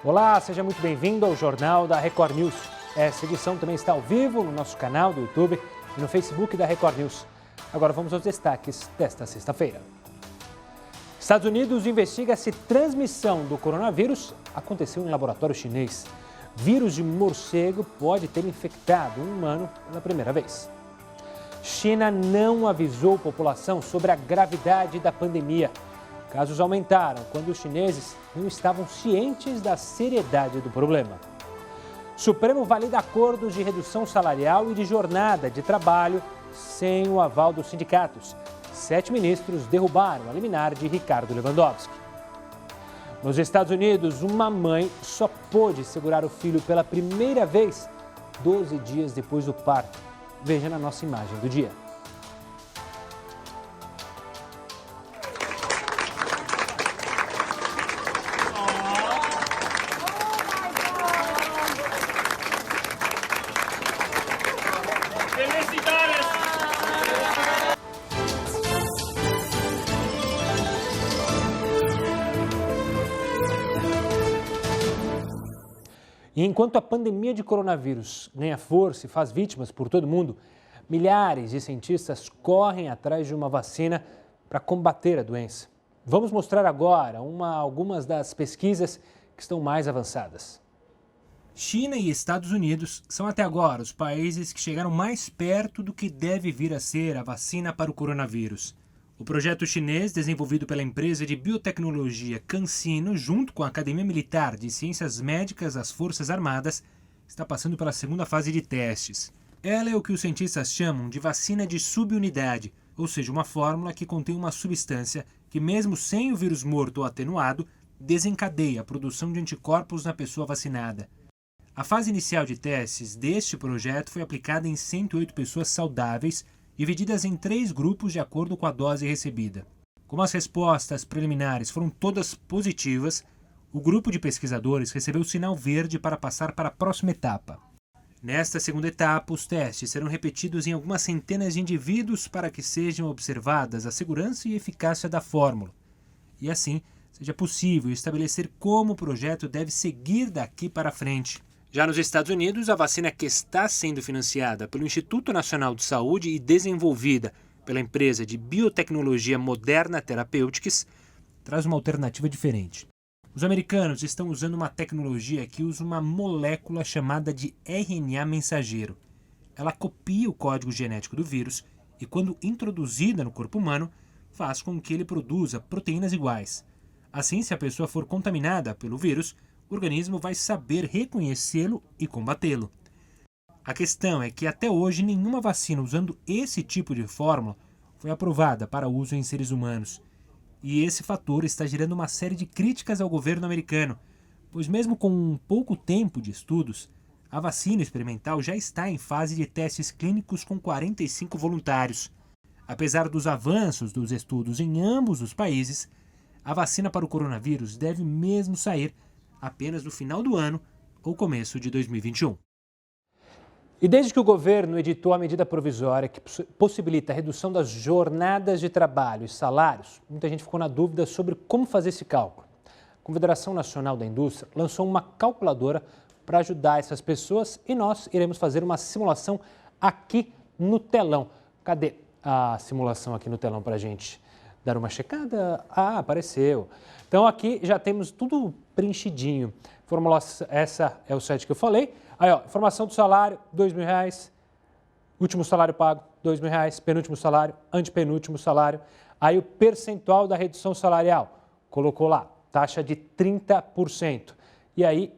Olá, seja muito bem-vindo ao Jornal da Record News. Essa edição também está ao vivo no nosso canal do YouTube e no Facebook da Record News. Agora vamos aos destaques desta sexta-feira. Estados Unidos investiga se transmissão do coronavírus aconteceu em laboratório chinês. Vírus de morcego pode ter infectado um humano pela primeira vez. China não avisou a população sobre a gravidade da pandemia. Casos aumentaram quando os chineses não estavam cientes da seriedade do problema. Supremo valida acordos de redução salarial e de jornada de trabalho sem o aval dos sindicatos. 7 ministros derrubaram a liminar de Ricardo Lewandowski. Nos Estados Unidos, uma mãe só pôde segurar o filho pela primeira vez 12 dias depois do parto. Veja na nossa imagem do dia. E enquanto a pandemia de coronavírus ganha força e faz vítimas por todo o mundo, milhares de cientistas correm atrás de uma vacina para combater a doença. Vamos mostrar agora algumas das pesquisas que estão mais avançadas. China e Estados Unidos são até agora os países que chegaram mais perto do que deve vir a ser a vacina para o coronavírus. O projeto chinês, desenvolvido pela empresa de biotecnologia CanSino, junto com a Academia Militar de Ciências Médicas das Forças Armadas, está passando pela segunda fase de testes. Ela é o que os cientistas chamam de vacina de subunidade, ou seja, uma fórmula que contém uma substância que, mesmo sem o vírus morto ou atenuado, desencadeia a produção de anticorpos na pessoa vacinada. A fase inicial de testes deste projeto foi aplicada em 108 pessoas saudáveis, divididas em 3 grupos de acordo com a dose recebida. Como as respostas preliminares foram todas positivas, o grupo de pesquisadores recebeu o sinal verde para passar para a próxima etapa. Nesta segunda etapa, os testes serão repetidos em algumas centenas de indivíduos para que sejam observadas a segurança e eficácia da fórmula. E assim, seja possível estabelecer como o projeto deve seguir daqui para frente. Já nos Estados Unidos, a vacina que está sendo financiada pelo Instituto Nacional de Saúde e desenvolvida pela empresa de biotecnologia Moderna Therapeutics traz uma alternativa diferente. Os americanos estão usando uma tecnologia que usa uma molécula chamada de RNA mensageiro. Ela copia o código genético do vírus e, quando introduzida no corpo humano, faz com que ele produza proteínas iguais. Assim, se a pessoa for contaminada pelo vírus, o organismo vai saber reconhecê-lo e combatê-lo. A questão é que até hoje nenhuma vacina usando esse tipo de fórmula foi aprovada para uso em seres humanos. E esse fator está gerando uma série de críticas ao governo americano, pois mesmo com um pouco tempo de estudos, a vacina experimental já está em fase de testes clínicos com 45 voluntários. Apesar dos avanços dos estudos em ambos os países, a vacina para o coronavírus deve mesmo sair apenas no final do ano ou começo de 2021. E desde que o governo editou a medida provisória que possibilita a redução das jornadas de trabalho e salários, muita gente ficou na dúvida sobre como fazer esse cálculo. A Confederação Nacional da Indústria lançou uma calculadora para ajudar essas pessoas e nós iremos fazer uma simulação aqui no telão. Cadê a simulação aqui no telão para a gente dar uma checada? Ah, apareceu. Então aqui já temos tudo preenchidinho. Essa é o site que eu falei. Aí, ó, informação do salário, R$2.000. Último salário pago, R$2.000. Penúltimo salário, antepenúltimo salário. Aí o percentual da redução salarial, colocou lá, taxa de 30%. E aí,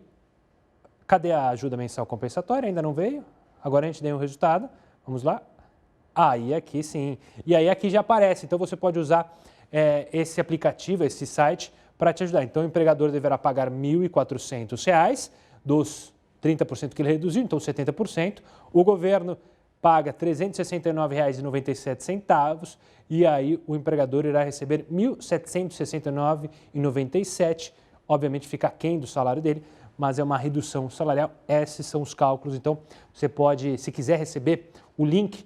cadê a ajuda mensal compensatória? Ainda não veio? Agora a gente tem o resultado. Vamos lá. Aí aqui sim. E aí aqui já aparece. Então você pode usar esse aplicativo, esse site, para te ajudar. Então o empregador deverá pagar R$ 1.400 dos 30% que ele reduziu, então 70%. O governo paga R$ 369,97 e aí o empregador irá receber R$ 1.769,97. Obviamente fica aquém do salário dele, mas é uma redução salarial. Esses são os cálculos. Então você pode, se quiser receber o link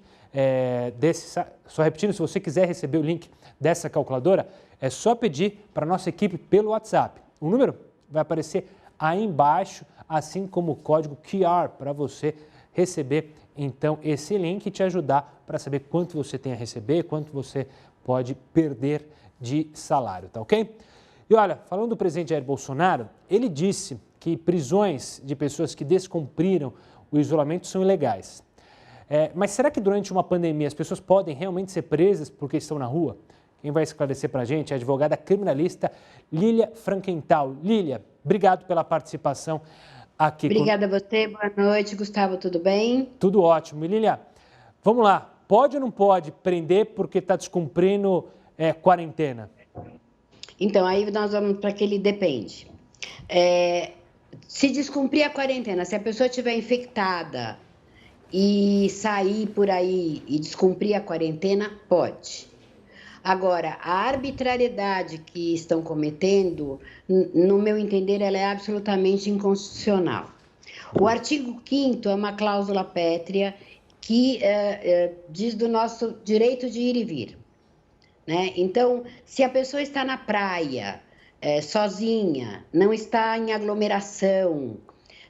só repetindo, se você quiser receber o link dessa calculadora, é só pedir para a nossa equipe pelo WhatsApp. O número vai aparecer aí embaixo, assim como o código QR para você receber então esse link e te ajudar para saber quanto você tem a receber, quanto você pode perder de salário, tá ok? E olha, falando do presidente Jair Bolsonaro, ele disse que prisões de pessoas que descumpriram o isolamento são ilegais. Mas será que durante uma pandemia as pessoas podem realmente ser presas porque estão na rua? Quem vai esclarecer para a gente é a advogada criminalista Lília Frankenthal. Lília, obrigado pela participação aqui. Obrigada a você, boa noite, Gustavo, tudo bem? Tudo ótimo. E Lília, vamos lá, pode ou não pode prender porque está descumprindo quarentena? Então, aí nós vamos para aquele depende. Se descumprir a quarentena, se a pessoa estiver infectada e sair por aí e descumprir a quarentena, pode. Agora, a arbitrariedade que estão cometendo, no meu entender, ela é absolutamente inconstitucional. O artigo 5º é uma cláusula pétrea que diz do nosso direito de ir e vir, né? Então, se a pessoa está na praia, sozinha, não está em aglomeração,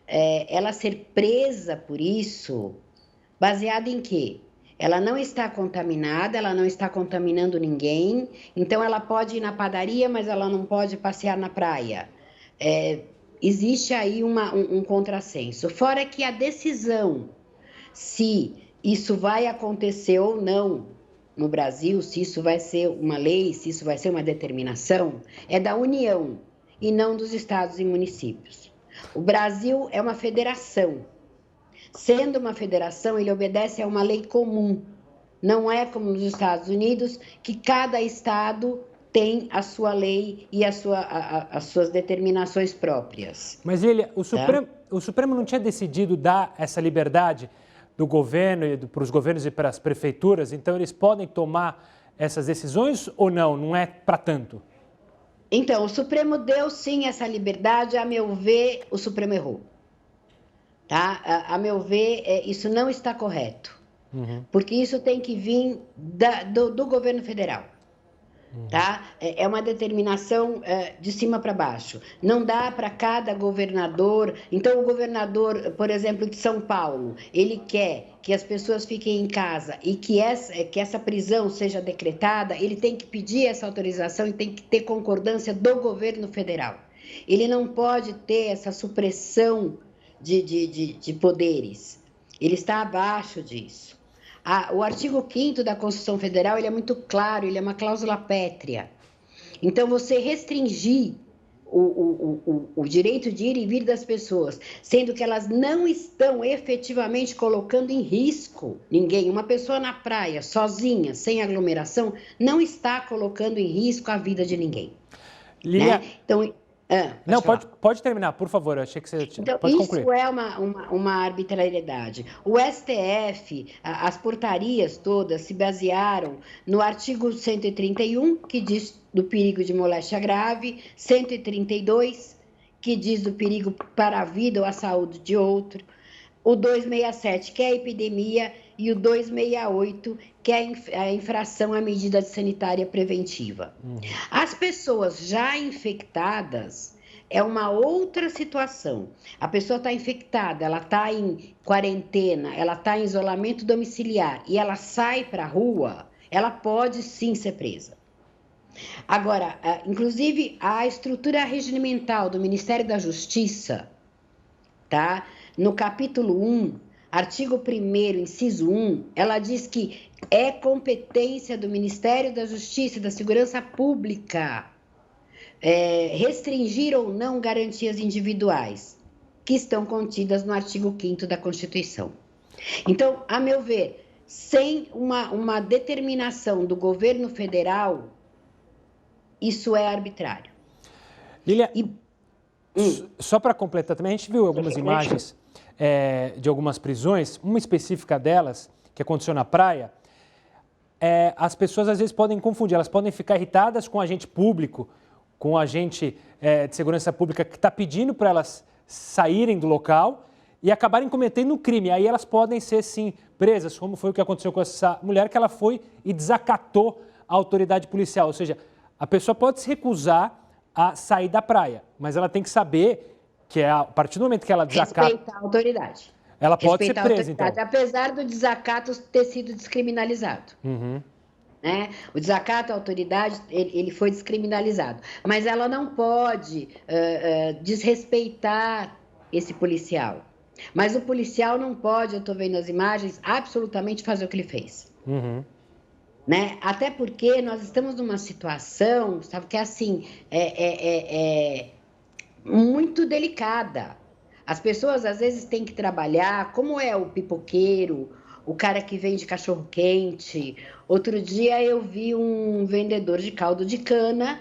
ela ser presa por isso, baseado em quê? Ela não está contaminada, ela não está contaminando ninguém, então ela pode ir na padaria, mas ela não pode passear na praia. Existe aí um contrassenso. Fora que a decisão se isso vai acontecer ou não no Brasil, se isso vai ser uma lei, se isso vai ser uma determinação, é da União e não dos estados e municípios. O Brasil é uma federação. Sendo uma federação, ele obedece a uma lei comum. Não é como nos Estados Unidos, que cada estado tem a sua lei e as suas determinações próprias. Mas, Lília, o Supremo não tinha decidido dar essa liberdade do governo, para os governos e para as prefeituras? Então, eles podem tomar essas decisões ou não? Não é para tanto? Então, o Supremo deu sim essa liberdade. A meu ver, o Supremo errou. Tá? A meu ver, isso não está correto, porque isso tem que vir do governo federal. Tá? É uma determinação de cima para baixo. Não dá para cada governador. Então, o governador, por exemplo, de São Paulo, ele quer que as pessoas fiquem em casa e que essa prisão seja decretada, ele tem que pedir essa autorização e tem que ter concordância do governo federal. Ele não pode ter essa supressão de poderes. Ele está abaixo disso. O artigo 5º da Constituição Federal, ele é muito claro, ele é uma cláusula pétrea. Então, você restringir o direito de ir e vir das pessoas, sendo que elas não estão efetivamente colocando em risco ninguém. Uma pessoa na praia, sozinha, sem aglomeração, não está colocando em risco a vida de ninguém. Lília, né? Então, não, pode terminar, por favor. Eu achei que você então, pode isso concluir. é uma arbitrariedade. O STF, as portarias todas se basearam no artigo 131, que diz do perigo de moléstia grave, 132, que diz do perigo para a vida ou a saúde de outro, o 267, que é a epidemia, e o 268, que é a infração à medida sanitária preventiva. As pessoas já infectadas é uma outra situação. A pessoa está infectada, ela está em quarentena, ela está em isolamento domiciliar e ela sai para a rua, ela pode sim ser presa. Agora, inclusive, a estrutura regimental do Ministério da Justiça, tá? No capítulo 1, artigo 1º, inciso 1, ela diz que é competência do Ministério da Justiça e da Segurança Pública restringir ou não garantias individuais que estão contidas no artigo 5º da Constituição. Então, a meu ver, sem uma determinação do governo federal, isso é arbitrário. Lília, só para completar também, a gente viu algumas imagens de algumas prisões, uma específica delas, que aconteceu na praia. As pessoas às vezes podem confundir, elas podem ficar irritadas com o agente público, com o agente de segurança pública que está pedindo para elas saírem do local e acabarem cometendo um crime. Aí elas podem ser, sim, presas, como foi o que aconteceu com essa mulher, que ela foi e desacatou a autoridade policial. Ou seja, a pessoa pode se recusar a sair da praia, mas ela tem que saber que é a partir do momento que ela desacata... Respeitar a autoridade. Ela pode ser presa, então. Apesar do desacato ter sido descriminalizado. Uhum. Né? O desacato à autoridade, ele foi descriminalizado. Mas ela não pode desrespeitar esse policial. Mas o policial não pode, eu estou vendo as imagens, absolutamente fazer o que ele fez. Uhum. Né? Até porque nós estamos numa situação, sabe, que é assim, muito delicada. As pessoas às vezes têm que trabalhar, como é o pipoqueiro, o cara que vende cachorro-quente. Outro dia eu vi um vendedor de caldo de cana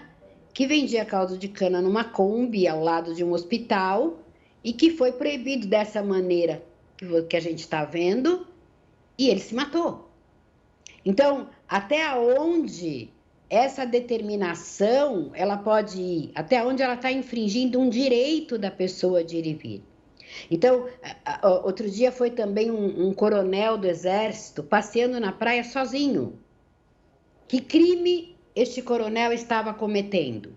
que vendia caldo de cana numa Kombi ao lado de um hospital e que foi proibido dessa maneira que a gente está vendo e ele se matou. Então, até onde essa determinação ela pode ir? Até onde ela está infringindo um direito da pessoa de ir e vir? Então, outro dia foi também um coronel do Exército passeando na praia sozinho. Que crime este coronel estava cometendo?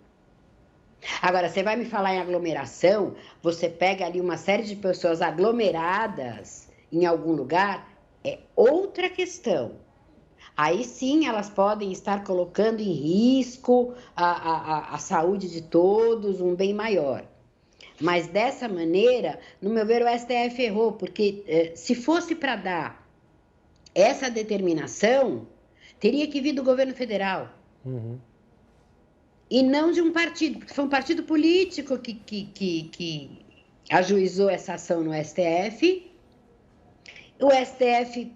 Agora, você vai me falar em aglomeração, você pega ali uma série de pessoas aglomeradas em algum lugar, é outra questão. Aí sim elas podem estar colocando em risco a saúde de todos, um bem maior. Mas dessa maneira, no meu ver, o STF errou, porque se fosse para dar essa determinação, teria que vir do governo federal. Uhum. E não de um partido, porque foi um partido político que ajuizou essa ação no STF. O STF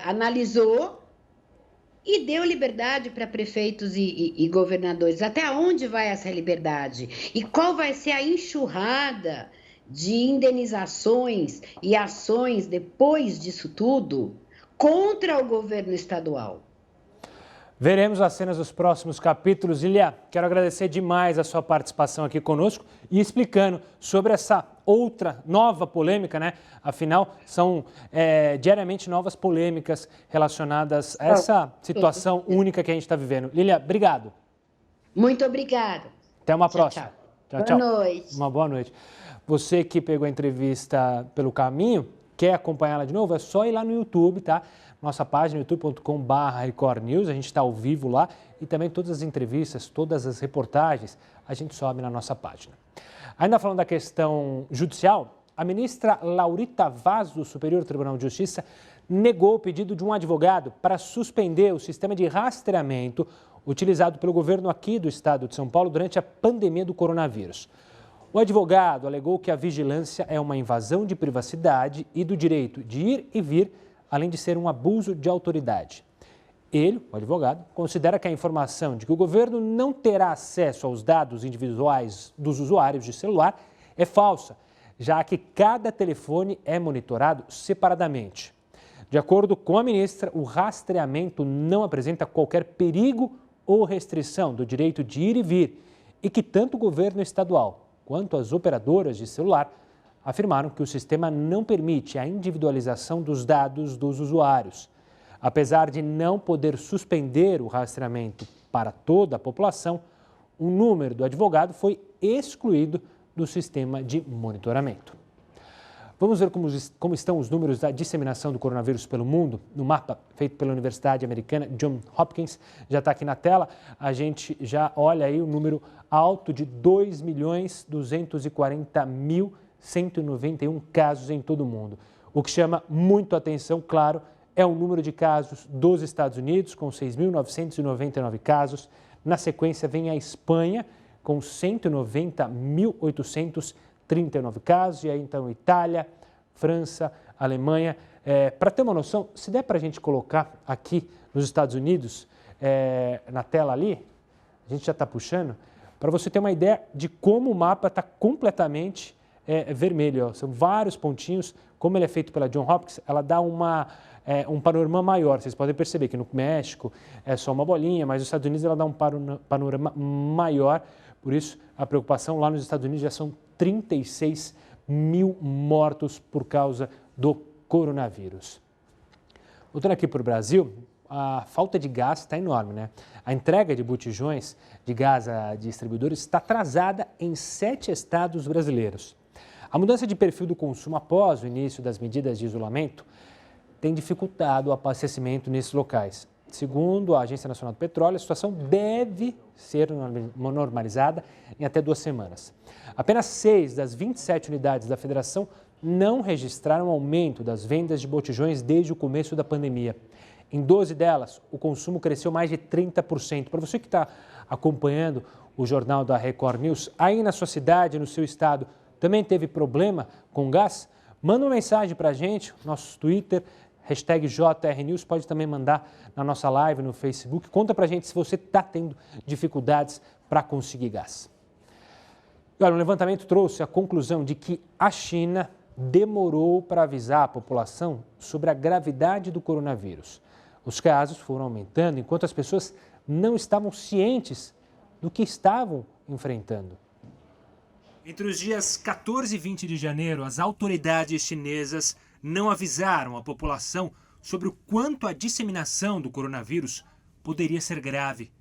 analisou e deu liberdade para prefeitos e governadores. Até onde vai essa liberdade? E qual vai ser a enxurrada de indenizações e ações depois disso tudo contra o governo estadual? Veremos as cenas dos próximos capítulos. Lilia, quero agradecer demais a sua participação aqui conosco e explicando sobre essa outra nova polêmica, né? Afinal, são diariamente novas polêmicas relacionadas a essa situação única que a gente está vivendo. Lilia, obrigado. Muito obrigada. Até uma próxima. Tchau. Boa noite. Uma boa noite. Você que pegou a entrevista pelo caminho, quer acompanhá-la de novo? É só ir lá no YouTube, tá? Nossa página, youtube.com/Record News, a gente está ao vivo lá e também todas as entrevistas, todas as reportagens, a gente sobe na nossa página. Ainda falando da questão judicial, a ministra Laurita Vaz, do Superior Tribunal de Justiça, negou o pedido de um advogado para suspender o sistema de rastreamento utilizado pelo governo aqui do estado de São Paulo durante a pandemia do coronavírus. O advogado alegou que a vigilância é uma invasão de privacidade e do direito de ir e vir, além de ser um abuso de autoridade. Ele, o advogado, considera que a informação de que o governo não terá acesso aos dados individuais dos usuários de celular é falsa, já que cada telefone é monitorado separadamente. De acordo com a ministra, o rastreamento não apresenta qualquer perigo ou restrição do direito de ir e vir e que tanto o governo estadual quanto as operadoras de celular afirmaram que o sistema não permite a individualização dos dados dos usuários. Apesar de não poder suspender o rastreamento para toda a população, o número do advogado foi excluído do sistema de monitoramento. Vamos ver como estão os números da disseminação do coronavírus pelo mundo. No mapa feito pela Universidade Americana Johns Hopkins, já está aqui na tela, a gente já olha aí o número alto de 2.240.191 casos em todo o mundo. O que chama muito a atenção, claro, é o número de casos dos Estados Unidos, com 6.999 casos. Na sequência vem a Espanha, com 190.839 casos. E aí então Itália, França, Alemanha. Para ter uma noção, se der para a gente colocar aqui nos Estados Unidos, na tela ali, a gente já está puxando, para você ter uma ideia de como o mapa está completamente vermelho. Ó. São vários pontinhos. Como ele é feito pela Johns Hopkins, ela dá um panorama maior. Vocês podem perceber que no México é só uma bolinha, mas nos Estados Unidos ela dá um panorama maior. Por isso, a preocupação lá nos Estados Unidos já são 36 mil mortos por causa do coronavírus. Voltando aqui para o Brasil, a falta de gás está enorme, né? A entrega de botijões de gás a distribuidores está atrasada em 7 estados brasileiros. A mudança de perfil do consumo após o início das medidas de isolamento tem dificultado o abastecimento nesses locais. Segundo a Agência Nacional do Petróleo, a situação deve ser normalizada em até 2 semanas. Apenas 6 das 27 unidades da federação não registraram aumento das vendas de botijões desde o começo da pandemia. Em 12 delas, o consumo cresceu mais de 30%. Para você que está acompanhando o jornal da Record News, aí na sua cidade, no seu estado, também teve problema com gás? Manda uma mensagem para a gente, nosso Twitter, #JRNews, pode também mandar na nossa live no Facebook. Conta para a gente se você está tendo dificuldades para conseguir gás. E olha, um levantamento trouxe a conclusão de que a China demorou para avisar a população sobre a gravidade do coronavírus. Os casos foram aumentando enquanto as pessoas não estavam cientes do que estavam enfrentando. Entre os dias 14 e 20 de janeiro, as autoridades chinesas não avisaram a população sobre o quanto a disseminação do coronavírus poderia ser grave.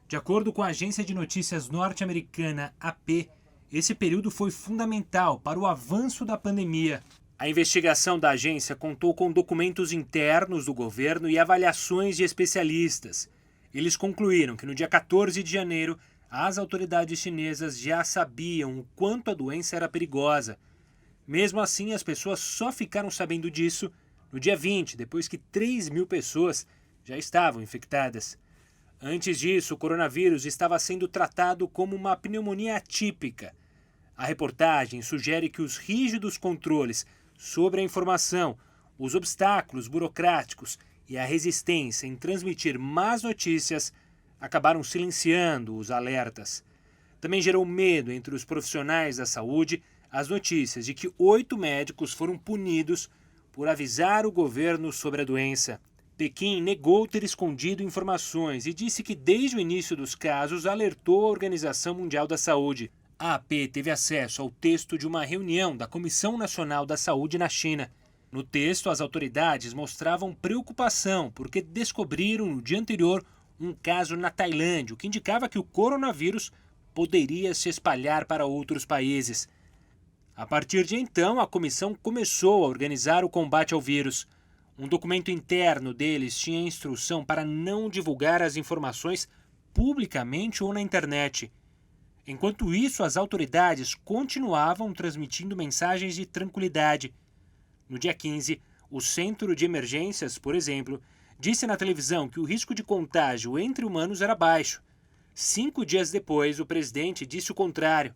De acordo com a agência de notícias norte-americana AP, esse período foi fundamental para o avanço da pandemia. A investigação da agência contou com documentos internos do governo e avaliações de especialistas. Eles concluíram que no dia 14 de janeiro, as autoridades chinesas já sabiam o quanto a doença era perigosa. Mesmo assim, as pessoas só ficaram sabendo disso no dia 20, depois que 3.000 pessoas já estavam infectadas. Antes disso, o coronavírus estava sendo tratado como uma pneumonia atípica. A reportagem sugere que os rígidos controles sobre a informação, os obstáculos burocráticos e a resistência em transmitir más notícias acabaram silenciando os alertas. Também gerou medo entre os profissionais da saúde as notícias de que 8 médicos foram punidos por avisar o governo sobre a doença. Pequim negou ter escondido informações e disse que desde o início dos casos alertou a Organização Mundial da Saúde. A AP teve acesso ao texto de uma reunião da Comissão Nacional da Saúde na China. No texto, as autoridades mostravam preocupação porque descobriram no dia anterior um caso na Tailândia, o que indicava que o coronavírus poderia se espalhar para outros países. A partir de então, a comissão começou a organizar o combate ao vírus. Um documento interno deles tinha instrução para não divulgar as informações publicamente ou na internet. Enquanto isso, as autoridades continuavam transmitindo mensagens de tranquilidade. No dia 15, o Centro de Emergências, por exemplo, disse na televisão que o risco de contágio entre humanos era baixo. 5 dias depois, o presidente disse o contrário.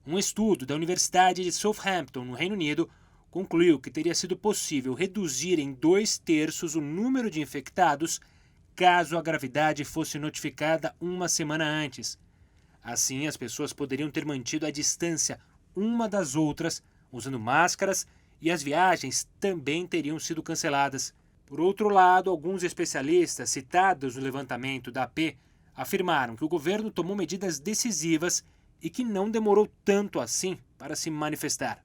Um estudo da Universidade de Southampton, no Reino Unido, concluiu que teria sido possível reduzir em 2/3 o número de infectados caso a gravidade fosse notificada uma semana antes. Assim, as pessoas poderiam ter mantido a distância uma das outras, usando máscaras, e as viagens também teriam sido canceladas. Por outro lado, alguns especialistas citados no levantamento da AP afirmaram que o governo tomou medidas decisivas e que não demorou tanto assim para se manifestar.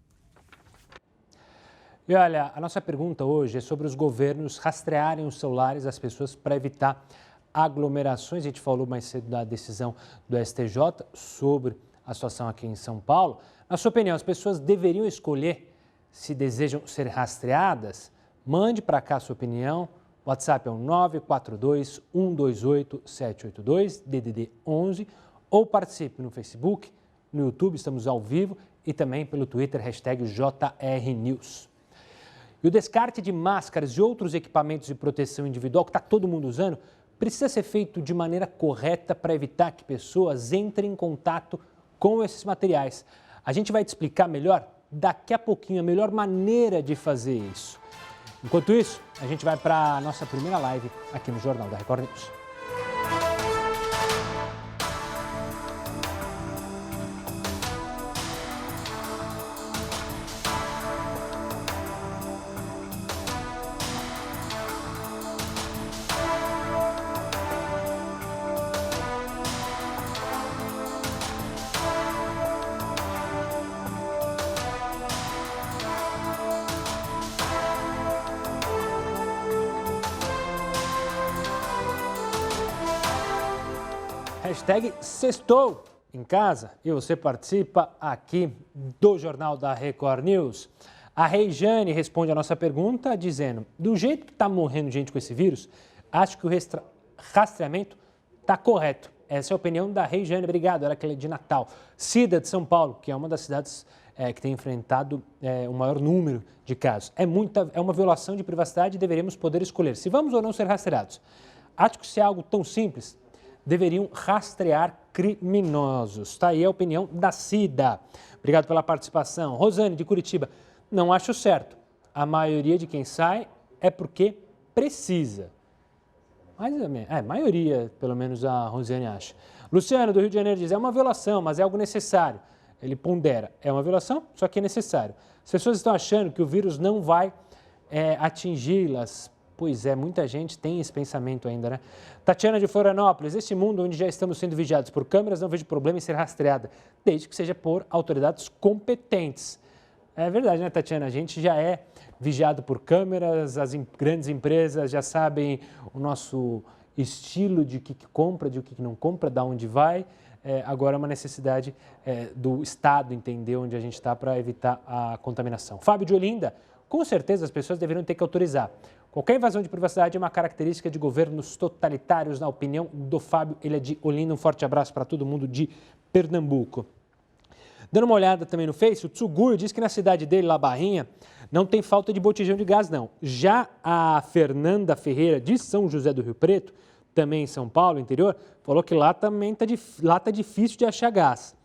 E olha, a nossa pergunta hoje é sobre os governos rastrearem os celulares das pessoas para evitar aglomerações. A gente falou mais cedo da decisão do STJ sobre a situação aqui em São Paulo. Na sua opinião, as pessoas deveriam escolher se desejam ser rastreadas? Mande para cá a sua opinião. O WhatsApp é o 942-128-782, DDD 11, ou participe no Facebook, no YouTube, estamos ao vivo, e também pelo Twitter, #JRNews. E o descarte de máscaras e outros equipamentos de proteção individual que está todo mundo usando precisa ser feito de maneira correta para evitar que pessoas entrem em contato com esses materiais. A gente vai te explicar melhor daqui a pouquinho a melhor maneira de fazer isso. Enquanto isso, a gente vai para a nossa primeira live aqui no Jornal da Record News. Hashtag sextou em casa e você participa aqui do Jornal da Record News. A Reijane responde a nossa pergunta dizendo: do jeito que está morrendo gente com esse vírus, acho que o rastreamento está correto. Essa é a opinião da Reijane. Obrigado, ela que é de Natal. Cida de São Paulo, que é uma das cidades que tem enfrentado o maior número de casos. É uma violação de privacidade e deveríamos poder escolher se vamos ou não ser rastreados. Acho que se é algo tão simples, deveriam rastrear criminosos. Está aí a opinião da Cida. Obrigado pela participação. Rosane, de Curitiba. Não acho certo. A maioria de quem sai é porque precisa. Mas a maioria, pelo menos a Rosane acha. Luciano, do Rio de Janeiro, diz: é uma violação, mas é algo necessário. Ele pondera: é uma violação, só que é necessário. As pessoas estão achando que o vírus não vai atingi-las. Pois é, muita gente tem esse pensamento ainda, né? Tatiana, de Florianópolis: este mundo onde já estamos sendo vigiados por câmeras, não vejo problema em ser rastreada, desde que seja por autoridades competentes. É verdade, né, Tatiana? A gente já é vigiado por câmeras, as grandes empresas já sabem o nosso estilo de o que compra, de o que não compra, de onde vai. Agora é uma necessidade do Estado entender onde a gente está para evitar a contaminação. Fábio de Olinda: com certeza as pessoas deveriam ter que autorizar. Qualquer invasão de privacidade é uma característica de governos totalitários, na opinião do Fábio. Ele é de Olinda. Um forte abraço para todo mundo de Pernambuco. Dando uma olhada também no Face, o Tsuguyo diz que na cidade dele, lá Barrinha, não tem falta de botijão de gás, não. Já a Fernanda Ferreira, de São José do Rio Preto, também em São Paulo, interior, falou que lá também tá difícil de achar gás.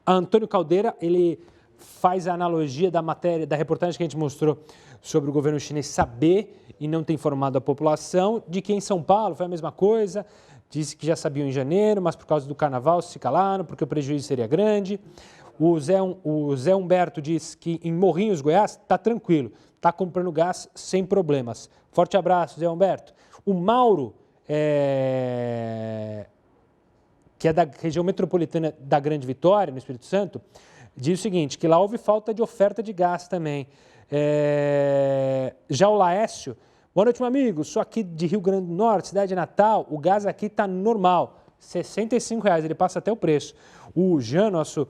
Antônio Caldeira, ele faz a analogia da matéria, da reportagem que a gente mostrou sobre o governo chinês saber e não ter informado a população, de que em São Paulo foi a mesma coisa. Disse que já sabiam em janeiro, mas por causa do carnaval se calaram, porque o prejuízo seria grande. O Zé Humberto diz que em Morrinhos, Goiás, está tranquilo, está comprando gás sem problemas. Forte abraço, Zé Humberto. O Mauro, que é da região metropolitana da Grande Vitória, no Espírito Santo, diz o seguinte, que lá houve falta de oferta de gás também. Já o Laércio: boa noite, meu amigo. Sou aqui de Rio Grande do Norte, cidade de Natal. O gás aqui está normal, R$ 65. Ele passa até o preço. O Jean, nosso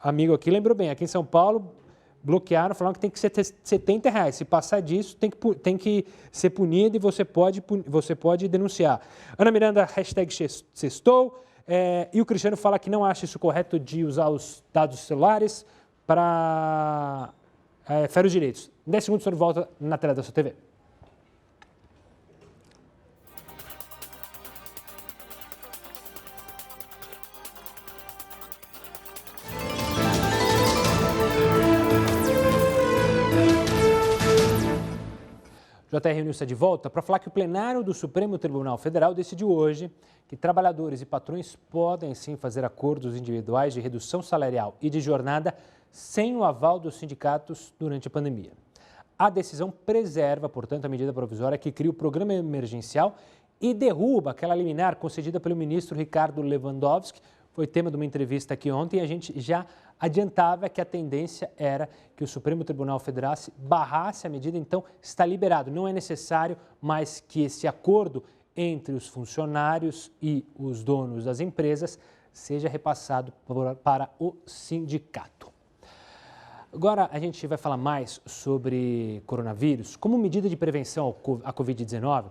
amigo aqui, lembrou bem. Aqui em São Paulo, bloquearam, falaram que tem que ser R$ 70. Se passar disso, tem que ser punido e você pode denunciar. Ana Miranda, hashtag sextou. E o Cristiano fala que não acha isso correto de usar os dados celulares para ferir os direitos. 10 segundos, sobre volta na tela da sua TV. JR News está de volta para falar que o plenário do Supremo Tribunal Federal decidiu hoje que trabalhadores e patrões podem sim fazer acordos individuais de redução salarial e de jornada sem o aval dos sindicatos durante a pandemia. A decisão preserva, portanto, a medida provisória que cria o programa emergencial e derruba aquela liminar concedida pelo ministro Ricardo Lewandowski. Foi tema de uma entrevista aqui ontem e a gente já adiantava que a tendência era que o Supremo Tribunal Federal barrasse a medida, então está liberado. Não é necessário mais que esse acordo entre os funcionários e os donos das empresas seja repassado para o sindicato. Agora a gente vai falar mais sobre coronavírus. Como medida de prevenção à Covid-19,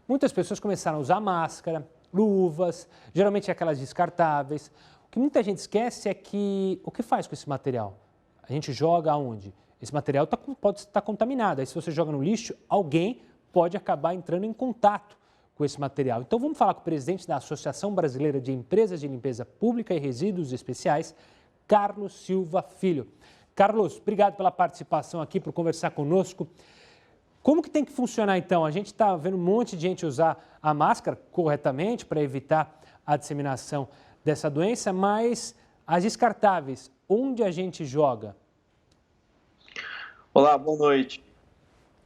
muitas pessoas começaram a usar máscara, luvas, geralmente aquelas descartáveis. O que muita gente esquece é que o que faz com esse material? A gente joga aonde? Esse material pode estar contaminado. Aí se você joga no lixo, alguém pode acabar entrando em contato com esse material. Então vamos falar com o presidente da Associação Brasileira de Empresas de Limpeza Pública e Resíduos Especiais, Carlos Silva Filho. Carlos, obrigado pela participação aqui, por conversar conosco. Como que tem que funcionar então? A gente está vendo um monte de gente usar a máscara corretamente para evitar a disseminação dessa doença, mas as descartáveis, onde a gente joga? Olá, boa noite.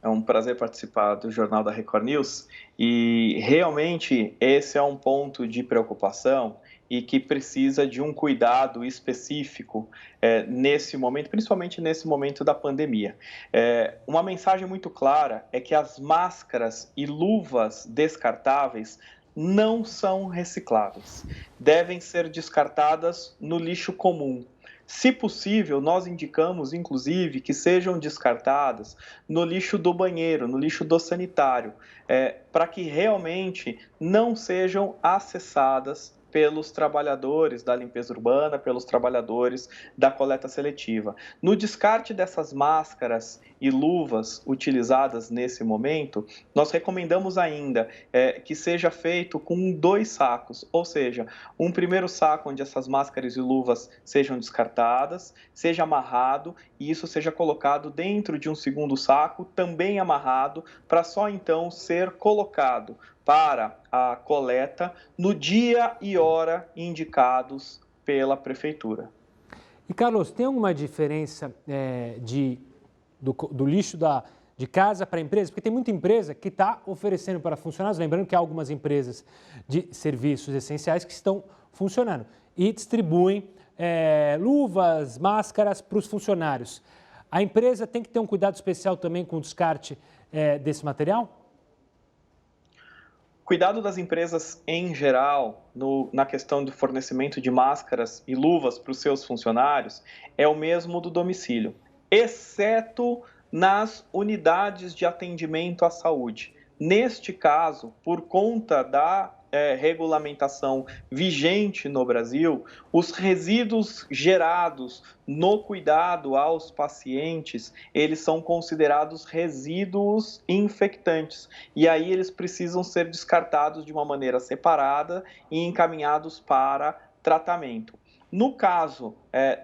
É um prazer participar do Jornal da Record News e realmente esse é um ponto de preocupação e que precisa de um cuidado específico nesse momento, principalmente nesse momento da pandemia. Uma mensagem muito clara é que as máscaras e luvas descartáveis não são recicláveis. Devem ser descartadas no lixo comum. Se possível, nós indicamos, inclusive, que sejam descartadas no lixo do banheiro, no lixo do sanitário, para que realmente não sejam acessadas pelos trabalhadores da limpeza urbana, pelos trabalhadores da coleta seletiva. No descarte dessas máscaras e luvas utilizadas nesse momento, nós recomendamos ainda que seja feito com 2 sacos, ou seja, um primeiro saco onde essas máscaras e luvas sejam descartadas, seja amarrado e isso seja colocado dentro de um segundo saco, também amarrado, para só então ser colocado para a coleta no dia e hora indicados pela prefeitura. E, Carlos, tem alguma diferença do lixo de casa para a empresa? Porque tem muita empresa que está oferecendo para funcionários, lembrando que há algumas empresas de serviços essenciais que estão funcionando e distribuem luvas, máscaras para os funcionários. A empresa tem que ter um cuidado especial também com o descarte desse material? Cuidado das empresas em geral, na questão do fornecimento de máscaras e luvas para os seus funcionários, é o mesmo do domicílio, exceto nas unidades de atendimento à saúde. Neste caso, por conta da regulamentação vigente no Brasil, os resíduos gerados no cuidado aos pacientes, eles são considerados resíduos infectantes e aí eles precisam ser descartados de uma maneira separada e encaminhados para tratamento. No caso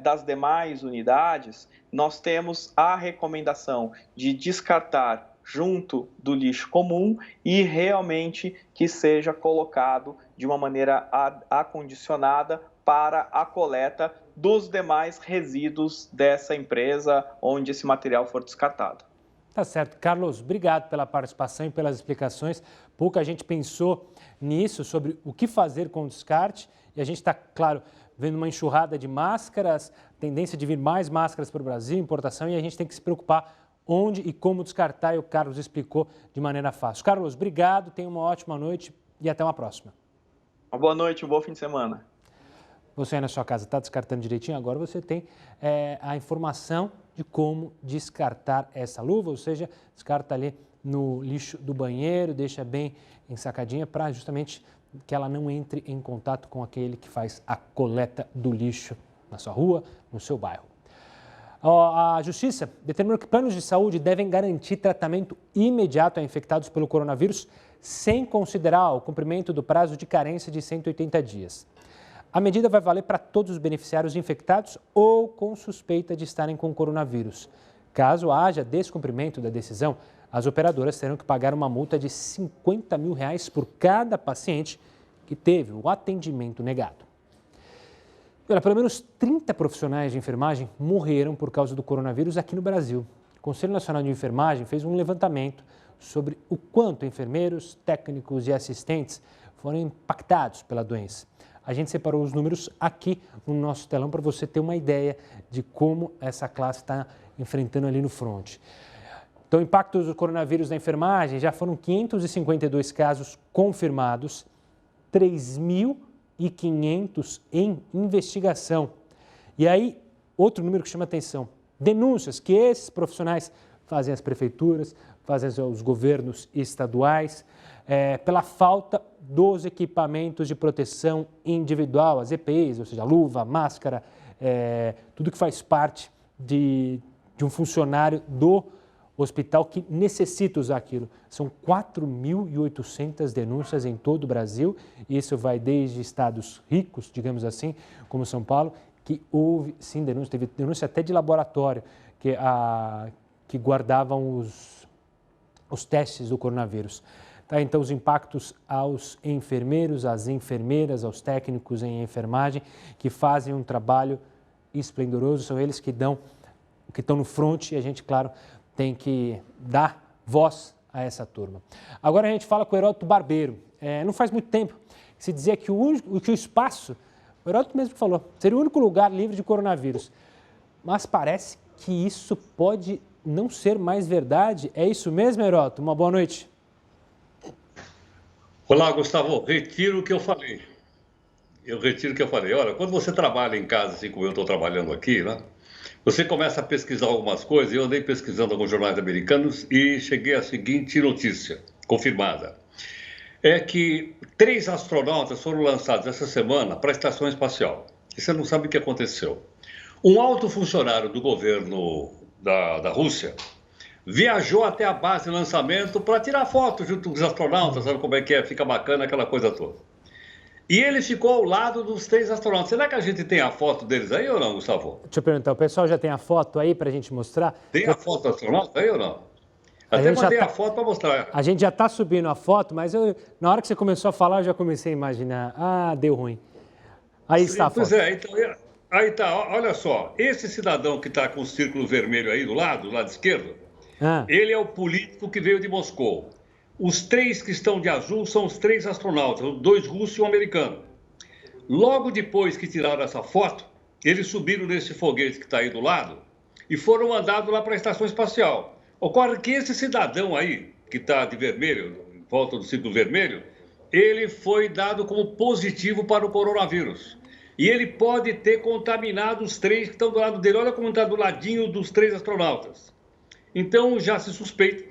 das demais unidades, nós temos a recomendação de descartar junto do lixo comum e realmente que seja colocado de uma maneira acondicionada para a coleta dos demais resíduos dessa empresa onde esse material for descartado. Tá certo. Carlos, obrigado pela participação e pelas explicações. Pouca gente pensou nisso, sobre o que fazer com o descarte. E a gente está, claro, vendo uma enxurrada de máscaras, tendência de vir mais máscaras para o Brasil, importação, e a gente tem que se preocupar onde e como descartar, e o Carlos explicou de maneira fácil. Carlos, obrigado, tenha uma ótima noite e até uma próxima. Uma boa noite, um bom fim de semana. Você aí na sua casa está descartando direitinho, agora você tem a informação de como descartar essa luva, ou seja, descarta ali no lixo do banheiro, deixa bem ensacadinha para justamente que ela não entre em contato com aquele que faz a coleta do lixo na sua rua, no seu bairro. A Justiça determinou que planos de saúde devem garantir tratamento imediato a infectados pelo coronavírus, sem considerar o cumprimento do prazo de carência de 180 dias. A medida vai valer para todos os beneficiários infectados ou com suspeita de estarem com coronavírus. Caso haja descumprimento da decisão, as operadoras terão que pagar uma multa de R$50 mil por cada paciente que teve o atendimento negado. Pelo menos 30 profissionais de enfermagem morreram por causa do coronavírus aqui no Brasil. O Conselho Nacional de Enfermagem fez um levantamento sobre o quanto enfermeiros, técnicos e assistentes foram impactados pela doença. A gente separou os números aqui no nosso telão para você ter uma ideia de como essa classe está enfrentando ali no fronte. Então, o impacto do coronavírus na enfermagem já foram 552 casos confirmados, 3.500 em investigação. E aí, outro número que chama atenção, denúncias que esses profissionais fazem às prefeituras, fazem aos governos estaduais, pela falta dos equipamentos de proteção individual, as EPIs, ou seja, luva, máscara, tudo que faz parte de um funcionário do hospital que necessita usar aquilo. São 4.800 denúncias em todo o Brasil, e isso vai desde estados ricos, digamos assim, como São Paulo, que houve sim denúncia, teve denúncia até de laboratório que guardavam os testes do coronavírus. Tá, então, os impactos aos enfermeiros, às enfermeiras, aos técnicos em enfermagem, que fazem um trabalho esplendoroso, são eles que estão no fronte, e a gente, claro, tem que dar voz a essa turma. Agora a gente fala com o Heródoto Barbeiro. Não faz muito tempo que se dizia que o espaço, o Heródoto mesmo falou, seria o único lugar livre de coronavírus. Mas parece que isso pode não ser mais verdade. É isso mesmo, Heródoto? Uma boa noite. Olá, Gustavo. Retiro o que eu falei. Eu retiro o que eu falei. Olha, quando você trabalha em casa, assim como eu estou trabalhando aqui, né? Você começa a pesquisar algumas coisas. Eu andei pesquisando alguns jornais americanos e cheguei à seguinte notícia, confirmada. É que 3 astronautas foram lançados essa semana para a Estação Espacial. E você não sabe o que aconteceu. Um alto funcionário do governo da Rússia viajou até a base de lançamento para tirar foto junto com os astronautas, sabe como é que é? Fica bacana aquela coisa toda. E ele ficou ao lado dos 3 astronautas. Será que a gente tem a foto deles aí ou não, Gustavo? Deixa eu perguntar, o pessoal já tem a foto aí para a gente mostrar? Tem a foto do astronauta aí ou não? Até mandei a foto para mostrar. A gente já está subindo a foto, mas na hora que você começou a falar, eu já comecei a imaginar. Ah, deu ruim. Aí está a foto. Pois é, então, aí tá, olha só. Esse cidadão que está com o círculo vermelho aí do lado esquerdo, ele é o político que veio de Moscou. Os 3 que estão de azul são os 3 astronautas, 2 russos e um americano. Logo depois que tiraram essa foto, eles subiram nesse foguete que está aí do lado e foram mandados lá para a Estação Espacial. Ocorre que esse cidadão aí, que está de vermelho, em volta do círculo vermelho, ele foi dado como positivo para o coronavírus. E ele pode ter contaminado os 3 que estão do lado dele. Olha como está do ladinho dos 3 astronautas. Então já se suspeita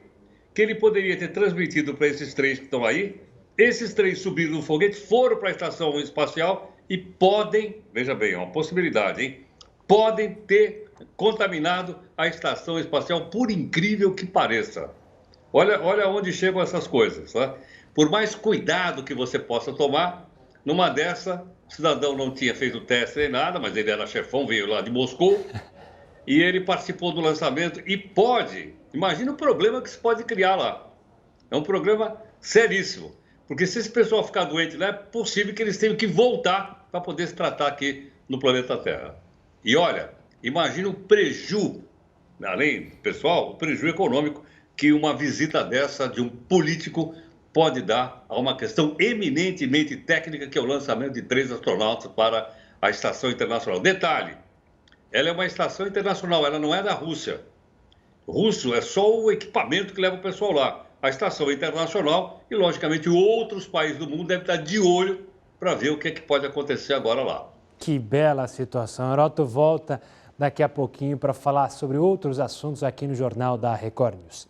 que ele poderia ter transmitido para esses 3 que estão aí. Esses 3 subiram no foguete, foram para a Estação Espacial e podem, veja bem, é uma possibilidade, hein? Podem ter contaminado a Estação Espacial, por incrível que pareça. Olha onde chegam essas coisas, tá? Por mais cuidado que você possa tomar, numa dessa, o cidadão não tinha feito teste nem nada, mas ele era chefão, veio lá de Moscou, e ele participou do lançamento e imagina o problema que isso pode criar lá. É um problema seríssimo, porque se esse pessoal ficar doente lá, é possível que eles tenham que voltar para poder se tratar aqui no planeta Terra. E olha, imagina o prejuízo, além, pessoal, o prejuízo econômico que uma visita dessa de um político pode dar a uma questão eminentemente técnica, que é o lançamento de 3 astronautas para a Estação Internacional. Detalhe, ela é uma estação internacional, ela não é da Rússia. O russo é só o equipamento que leva o pessoal lá. A estação é internacional e, logicamente, outros países do mundo devem estar de olho para ver o que é que pode acontecer agora lá. Que bela situação. Heroto volta daqui a pouquinho para falar sobre outros assuntos aqui no Jornal da Record News.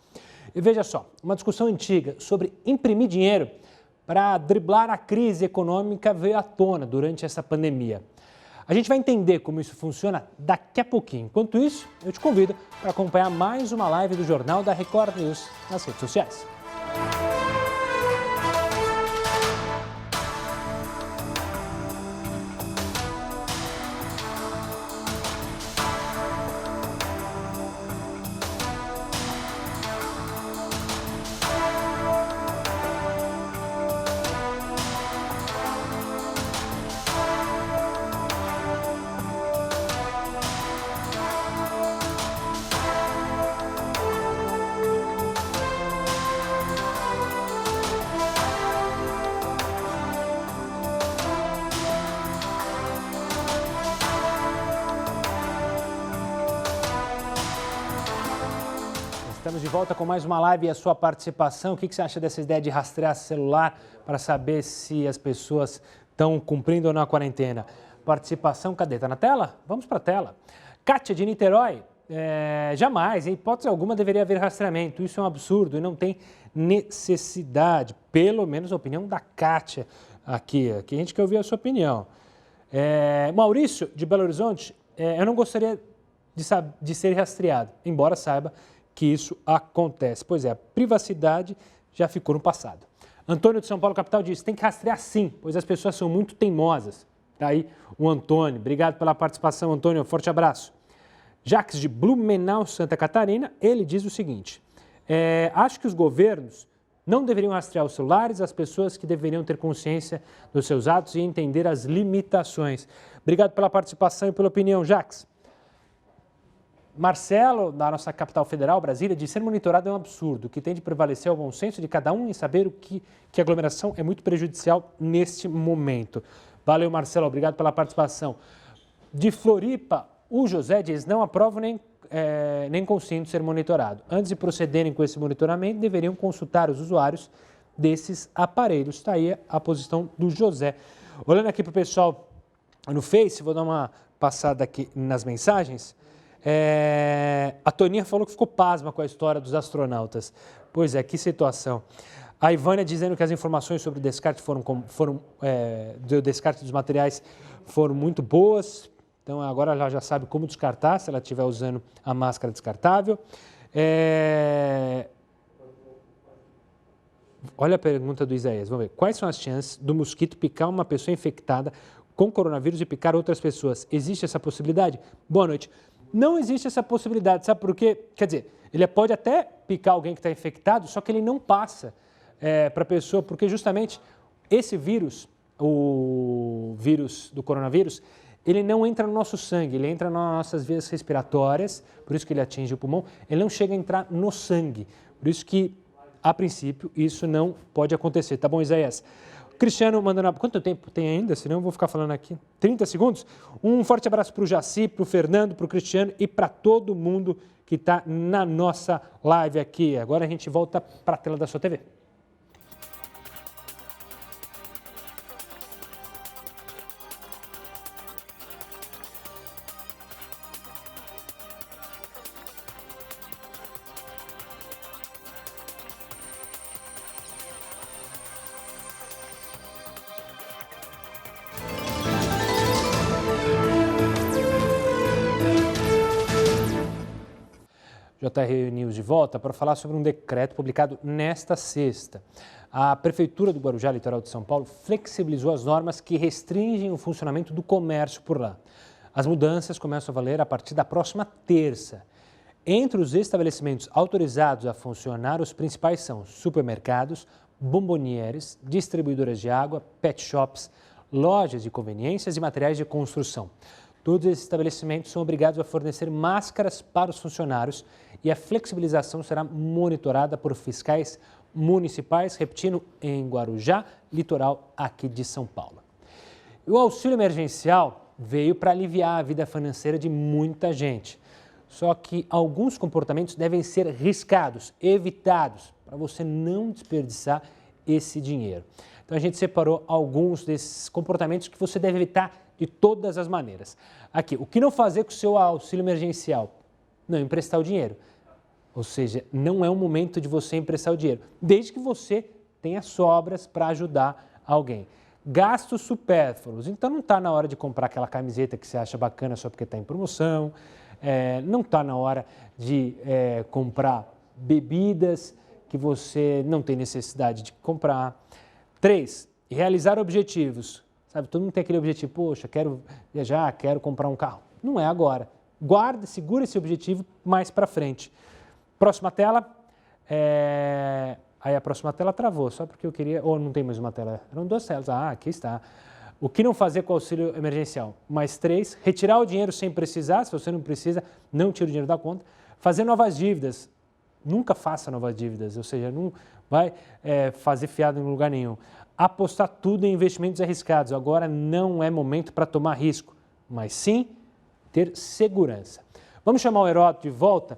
E veja só, uma discussão antiga sobre imprimir dinheiro para driblar a crise econômica veio à tona durante essa pandemia. A gente vai entender como isso funciona daqui a pouquinho. Enquanto isso, eu te convido para acompanhar mais uma live do Jornal da Record News nas redes sociais. Estamos de volta com mais uma live e a sua participação. O que você acha dessa ideia de rastrear celular para saber se as pessoas estão cumprindo ou não a quarentena? Participação, cadê? Está na tela? Vamos para a tela. Kátia, de Niterói, jamais, em hipótese alguma, deveria haver rastreamento. Isso é um absurdo e não tem necessidade. Pelo menos a opinião da Kátia aqui. Aqui a gente quer ouvir a sua opinião. Maurício, de Belo Horizonte, eu não gostaria de ser rastreado, embora saiba que isso acontece. Pois é, a privacidade já ficou no passado. Antônio de São Paulo, capital, diz: tem que rastrear sim, pois as pessoas são muito teimosas. Está aí o Antônio. Obrigado pela participação, Antônio. Forte abraço. Jacques, de Blumenau, Santa Catarina, ele diz o seguinte: acho que os governos não deveriam rastrear os celulares, as pessoas que deveriam ter consciência dos seus atos e entender as limitações. Obrigado pela participação e pela opinião, Jacques. Marcelo, da nossa capital federal, Brasília, diz: ser monitorado é um absurdo. O que tem de prevalecer é o bom senso de cada um e saber que a aglomeração é muito prejudicial neste momento. Valeu, Marcelo. Obrigado pela participação. De Floripa, o José diz: não aprovo nem consinto ser monitorado. Antes de procederem com esse monitoramento, deveriam consultar os usuários desses aparelhos. Está aí a posição do José. Olhando aqui para o pessoal no Face, vou dar uma passada aqui nas mensagens. A Toninha falou que ficou pasma com a história dos astronautas. Pois é, que situação. A Ivânia dizendo que as informações sobre o descarte do descarte dos materiais foram muito boas. Então agora ela já sabe como descartar se ela estiver usando a máscara descartável. Olha a pergunta do Isaías, vamos ver. Quais são as chances do mosquito picar uma pessoa infectada com coronavírus e picar outras pessoas? Existe essa possibilidade? Boa noite. Não existe essa possibilidade, sabe por quê? Quer dizer, ele pode até picar alguém que está infectado, só que ele não passa para a pessoa, porque justamente esse vírus, o vírus do coronavírus, ele não entra no nosso sangue, ele entra nas nossas vias respiratórias, por isso que ele atinge o pulmão, ele não chega a entrar no sangue, por isso que, a princípio, isso não pode acontecer, tá bom, Isaías? Cristiano mandando... Quanto tempo tem ainda? Senão eu vou ficar falando aqui. 30 segundos? Um forte abraço para o Jaci, para o Fernando, para o Cristiano e para todo mundo que está na nossa live aqui. Agora a gente volta para a tela da sua TV. JR News de volta para falar sobre um decreto publicado nesta sexta. A Prefeitura do Guarujá, litoral de São Paulo, flexibilizou as normas que restringem o funcionamento do comércio por lá. As mudanças começam a valer a partir da próxima terça. Entre os estabelecimentos autorizados a funcionar, os principais são supermercados, bombonieres, distribuidoras de água, pet shops, lojas de conveniências e materiais de construção. Todos esses estabelecimentos são obrigados a fornecer máscaras para os funcionários e a flexibilização será monitorada por fiscais municipais, repetindo, em Guarujá, litoral aqui de São Paulo. O auxílio emergencial veio para aliviar a vida financeira de muita gente. Só que alguns comportamentos devem ser riscados, evitados, para você não desperdiçar esse dinheiro. Então a gente separou alguns desses comportamentos que você deve evitar de todas as maneiras. Aqui, o que não fazer com o seu auxílio emergencial? Não emprestar o dinheiro. Ou seja, não é o momento de você emprestar o dinheiro, desde que você tenha sobras para ajudar alguém. Gastos supérfluos. Então não está na hora de comprar aquela camiseta que você acha bacana só porque está em promoção. Não está na hora de comprar bebidas que você não tem necessidade de comprar. 3. Realizar objetivos. Sabe, todo mundo tem aquele objetivo, poxa, quero viajar, quero comprar um carro. Não é agora. Guarda, segura esse objetivo mais para frente. Próxima tela. Aí a próxima tela travou, só porque eu queria... Ou não tem mais uma tela. Eram 2 telas. Aqui está. O que não fazer com o auxílio emergencial? Mais 3. Retirar o dinheiro sem precisar. Se você não precisa, não tira o dinheiro da conta. Fazer novas dívidas. Nunca faça novas dívidas. Ou seja, não vai fazer fiado em lugar nenhum. Apostar tudo em investimentos arriscados. Agora não é momento para tomar risco, mas sim ter segurança. Vamos chamar o Heródoto de volta,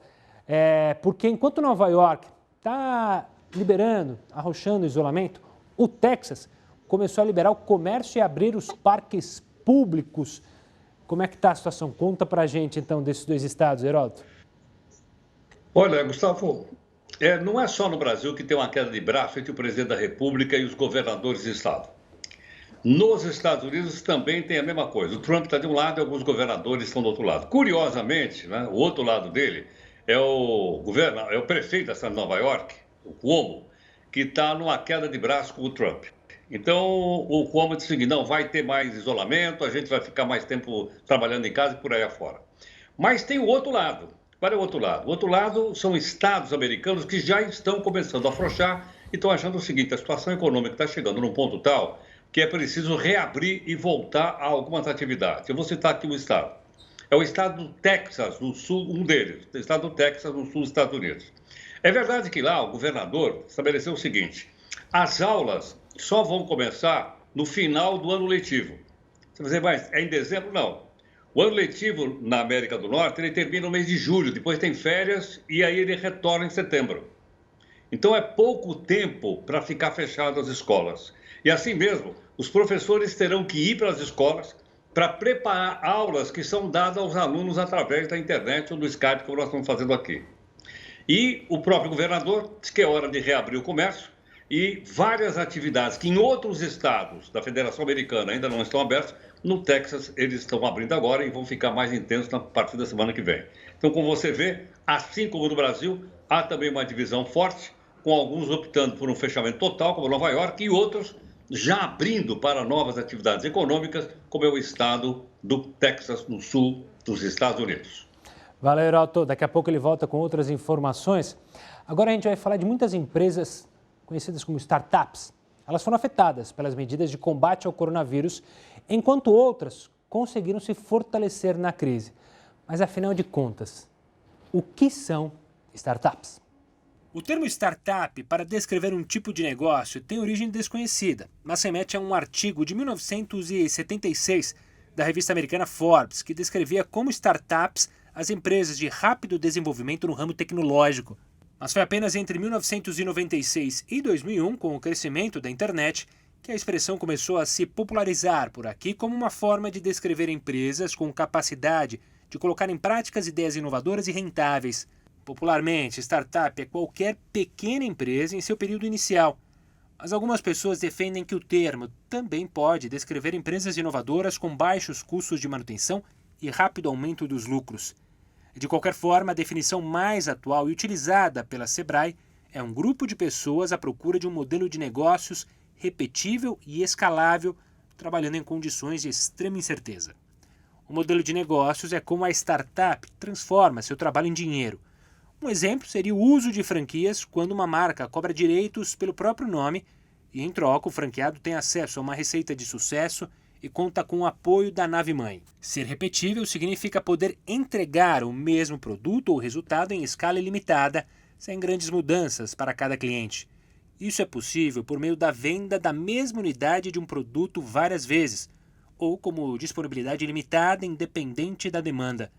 porque enquanto Nova York está liberando, arrochando o isolamento, o Texas começou a liberar o comércio e abrir os parques públicos. Como é que está a situação? Conta para a gente, então, desses 2 estados, Heródoto. Olha, Gustavo, não é só no Brasil que tem uma queda de braço entre o presidente da República e os governadores de estado. Nos Estados Unidos também tem a mesma coisa. O Trump está de um lado e alguns governadores estão do outro lado. Curiosamente, né, o outro lado dele é o prefeito da cidade de Nova York, o Cuomo, que está numa queda de braço com o Trump. Então, o Cuomo disse o seguinte, não, vai ter mais isolamento, a gente vai ficar mais tempo trabalhando em casa e por aí afora. Mas tem o outro lado. Para o outro lado. O outro lado são estados americanos que já estão começando a afrouxar e estão achando o seguinte, a situação econômica está chegando num ponto tal que é preciso reabrir e voltar a algumas atividades. Eu vou citar aqui um estado. É o estado do Texas, no sul, um deles. O estado do Texas, no sul dos Estados Unidos. É verdade que lá o governador estabeleceu o seguinte, as aulas só vão começar no final do ano letivo. Você vai dizer, mas é em dezembro? Não. O ano letivo na América do Norte, ele termina no mês de julho, depois tem férias e aí ele retorna em setembro. Então, é pouco tempo para ficar fechadas as escolas. E assim mesmo, os professores terão que ir para as escolas para preparar aulas que são dadas aos alunos através da internet ou do Skype, como nós estamos fazendo aqui. E o próprio governador disse que é hora de reabrir o comércio e várias atividades que em outros estados da Federação Americana ainda não estão abertas, no Texas eles estão abrindo agora e vão ficar mais intensos na partir da semana que vem. Então, como você vê, assim como no Brasil, há também uma divisão forte, com alguns optando por um fechamento total, como Nova York, e outros já abrindo para novas atividades econômicas, como é o estado do Texas, no sul dos Estados Unidos. Valeu, Heroto. Daqui a pouco ele volta com outras informações. Agora a gente vai falar de muitas empresas conhecidas como startups. Elas foram afetadas pelas medidas de combate ao coronavírus, enquanto outras conseguiram se fortalecer na crise. Mas afinal de contas, o que são startups? O termo startup, para descrever um tipo de negócio, tem origem desconhecida, mas se remete a um artigo de 1976 da revista americana Forbes, que descrevia como startups as empresas de rápido desenvolvimento no ramo tecnológico. Mas foi apenas entre 1996 e 2001, com o crescimento da internet, que a expressão começou a se popularizar por aqui como uma forma de descrever empresas com capacidade de colocar em práticas ideias inovadoras e rentáveis. Popularmente, startup é qualquer pequena empresa em seu período inicial. Mas algumas pessoas defendem que o termo também pode descrever empresas inovadoras com baixos custos de manutenção e rápido aumento dos lucros. De qualquer forma, a definição mais atual e utilizada pela Sebrae é um grupo de pessoas à procura de um modelo de negócios repetível e escalável, trabalhando em condições de extrema incerteza. O modelo de negócios é como a startup transforma seu trabalho em dinheiro. Um exemplo seria o uso de franquias quando uma marca cobra direitos pelo próprio nome e, em troca, o franqueado tem acesso a uma receita de sucesso e conta com o apoio da nave-mãe. Ser repetível significa poder entregar o mesmo produto ou resultado em escala ilimitada, sem grandes mudanças para cada cliente. Isso é possível por meio da venda da mesma unidade de um produto várias vezes, ou como disponibilidade ilimitada independente da demanda.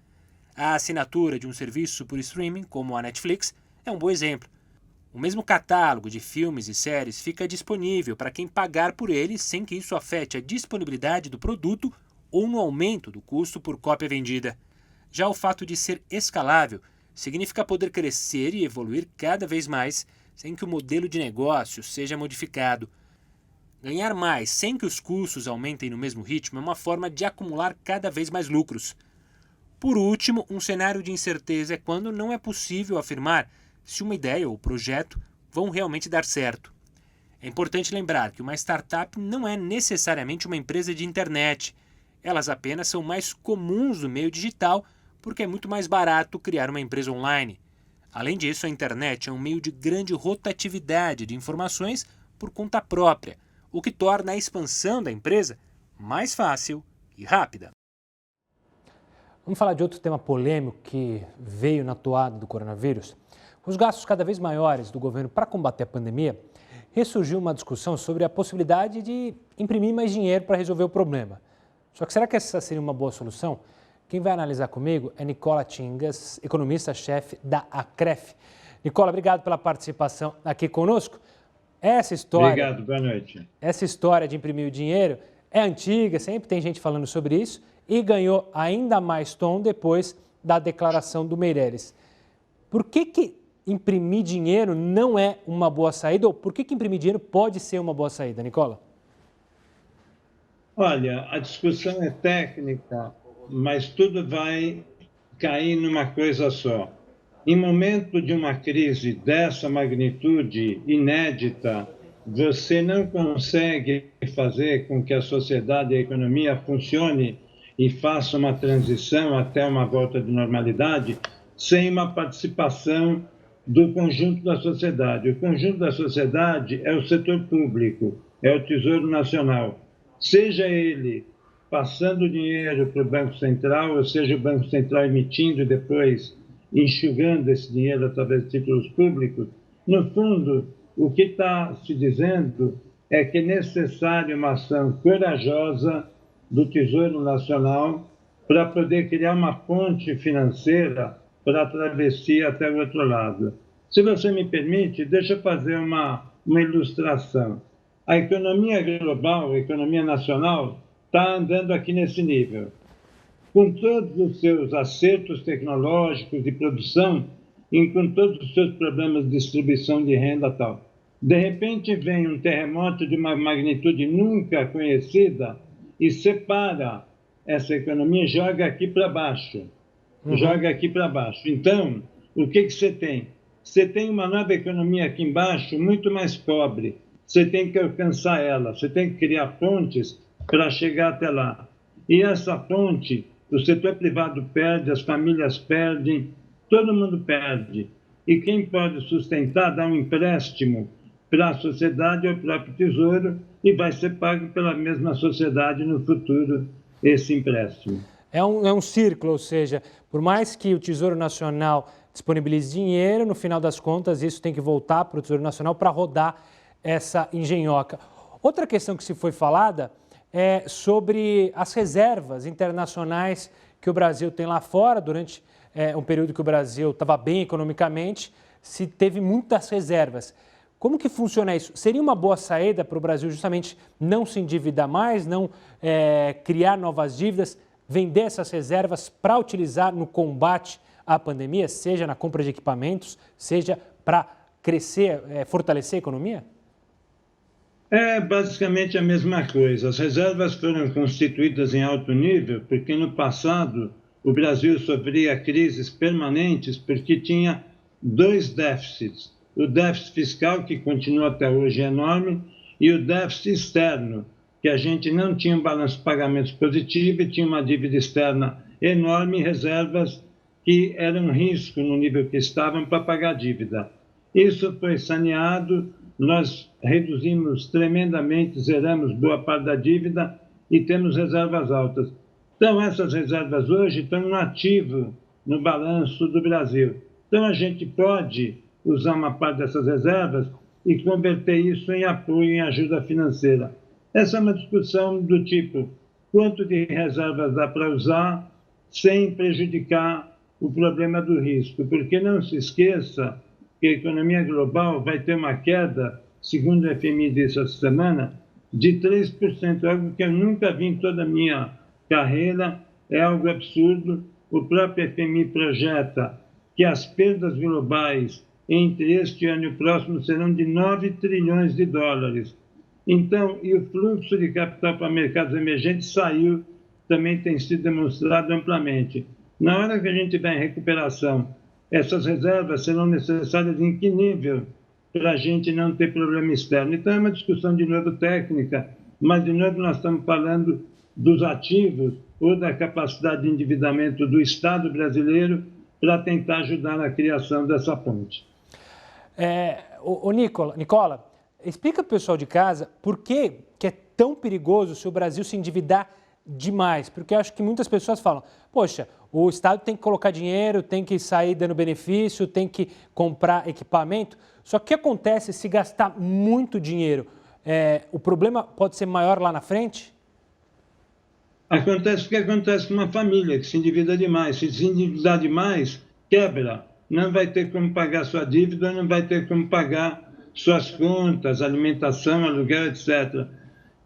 A assinatura de um serviço por streaming, como a Netflix, é um bom exemplo. O mesmo catálogo de filmes e séries fica disponível para quem pagar por ele sem que isso afete a disponibilidade do produto ou no aumento do custo por cópia vendida. Já o fato de ser escalável significa poder crescer e evoluir cada vez mais sem que o modelo de negócio seja modificado. Ganhar mais sem que os custos aumentem no mesmo ritmo é uma forma de acumular cada vez mais lucros. Por último, um cenário de incerteza é quando não é possível afirmar se uma ideia ou projeto vão realmente dar certo. É importante lembrar que uma startup não é necessariamente uma empresa de internet. Elas apenas são mais comuns no meio digital porque é muito mais barato criar uma empresa online. Além disso, a internet é um meio de grande rotatividade de informações por conta própria, o que torna a expansão da empresa mais fácil e rápida. Vamos falar de outro tema polêmico que veio na toada do coronavírus. Com os gastos cada vez maiores do governo para combater a pandemia, ressurgiu uma discussão sobre a possibilidade de imprimir mais dinheiro para resolver o problema. Só que será que essa seria uma boa solução? Quem vai analisar comigo é Nicola Tingas, economista-chefe da Acref. Nicola, obrigado pela participação aqui conosco. Obrigado, boa noite. Essa história de imprimir o dinheiro é antiga, sempre tem gente falando sobre isso, e ganhou ainda mais tom depois da declaração do Meirelles. Por que imprimir dinheiro não é uma boa saída, ou por que imprimir dinheiro pode ser uma boa saída, Nicola? Olha, a discussão é técnica, mas tudo vai cair numa coisa só. Em momento de uma crise dessa magnitude inédita, você não consegue fazer com que a sociedade e a economia funcione e faça uma transição até uma volta de normalidade sem uma participação do conjunto da sociedade. O conjunto da sociedade é o setor público, é o Tesouro Nacional. Seja ele passando dinheiro para o Banco Central, ou seja, o Banco Central emitindo e depois enxugando esse dinheiro através de títulos públicos, no fundo, o que está se dizendo é que é necessário uma ação corajosa do Tesouro Nacional para poder criar uma ponte financeira para a travessia até o outro lado. Se você me permite, deixa eu fazer uma ilustração. A economia global, a economia nacional, está andando aqui nesse nível. Com todos os seus acertos tecnológicos de produção e com todos os seus problemas de distribuição de renda e tal. De repente vem um terremoto de uma magnitude nunca conhecida e separa essa economia e joga aqui para baixo. Joga aqui para baixo. Então, o que você tem? Você tem uma nova economia aqui embaixo muito mais pobre. Você tem que alcançar ela, você tem que criar pontes para chegar até lá. E essa ponte, o setor privado perde, as famílias perdem, todo mundo perde. E quem pode sustentar dá um empréstimo para a sociedade ou o próprio Tesouro e vai ser pago pela mesma sociedade no futuro esse empréstimo. É um círculo, ou seja, por mais que o Tesouro Nacional disponibilize dinheiro, no final das contas isso tem que voltar para o Tesouro Nacional para rodar essa engenhoca. Outra questão que se foi falada é sobre as reservas internacionais que o Brasil tem lá fora. Durante um período que o Brasil estava bem economicamente, se teve muitas reservas. Como que funciona isso? Seria uma boa saída para o Brasil justamente não se endividar mais, não criar novas dívidas, vender essas reservas para utilizar no combate à pandemia, seja na compra de equipamentos, seja para crescer, fortalecer a economia? É basicamente a mesma coisa. As reservas foram constituídas em alto nível porque no passado o Brasil sofria crises permanentes porque tinha dois déficits. O déficit fiscal, que continua até hoje enorme, e o déficit externo, que a gente não tinha um balanço de pagamentos positivo e tinha uma dívida externa enorme e reservas que eram um risco no nível que estavam para pagar a dívida. Isso foi saneado, nós reduzimos tremendamente, zeramos boa parte da dívida e temos reservas altas. Então, essas reservas hoje estão no ativo, no balanço do Brasil. Então, a gente pode usar uma parte dessas reservas e converter isso em apoio, em ajuda financeira. Essa é uma discussão do tipo, quanto de reservas dá para usar sem prejudicar o problema do risco? Porque não se esqueça que a economia global vai ter uma queda, segundo o FMI disse essa semana, de 3%, algo que eu nunca vi em toda a minha carreira, é algo absurdo. O próprio FMI projeta que as perdas globais entre este ano e o próximo serão de 9 trilhões de dólares. Então, e o fluxo de capital para mercados emergentes saiu, também tem sido demonstrado amplamente. Na hora que a gente tiver em recuperação, essas reservas serão necessárias em que nível para a gente não ter problema externo? Então, é uma discussão, de novo, técnica, mas, de novo, nós estamos falando dos ativos ou da capacidade de endividamento do Estado brasileiro para tentar ajudar na criação dessa ponte. Nicola, explica para o pessoal de casa por que é tão perigoso se o Brasil se endividar demais. Porque eu acho que muitas pessoas falam, poxa, o Estado tem que colocar dinheiro, tem que sair dando benefício, tem que comprar equipamento. Só que o que acontece se gastar muito dinheiro? O problema pode ser maior lá na frente? Acontece o que acontece com uma família que se endivida demais. Se endividar demais, quebra. Não vai ter como pagar sua dívida, não vai ter como pagar suas contas, alimentação, aluguel, etc.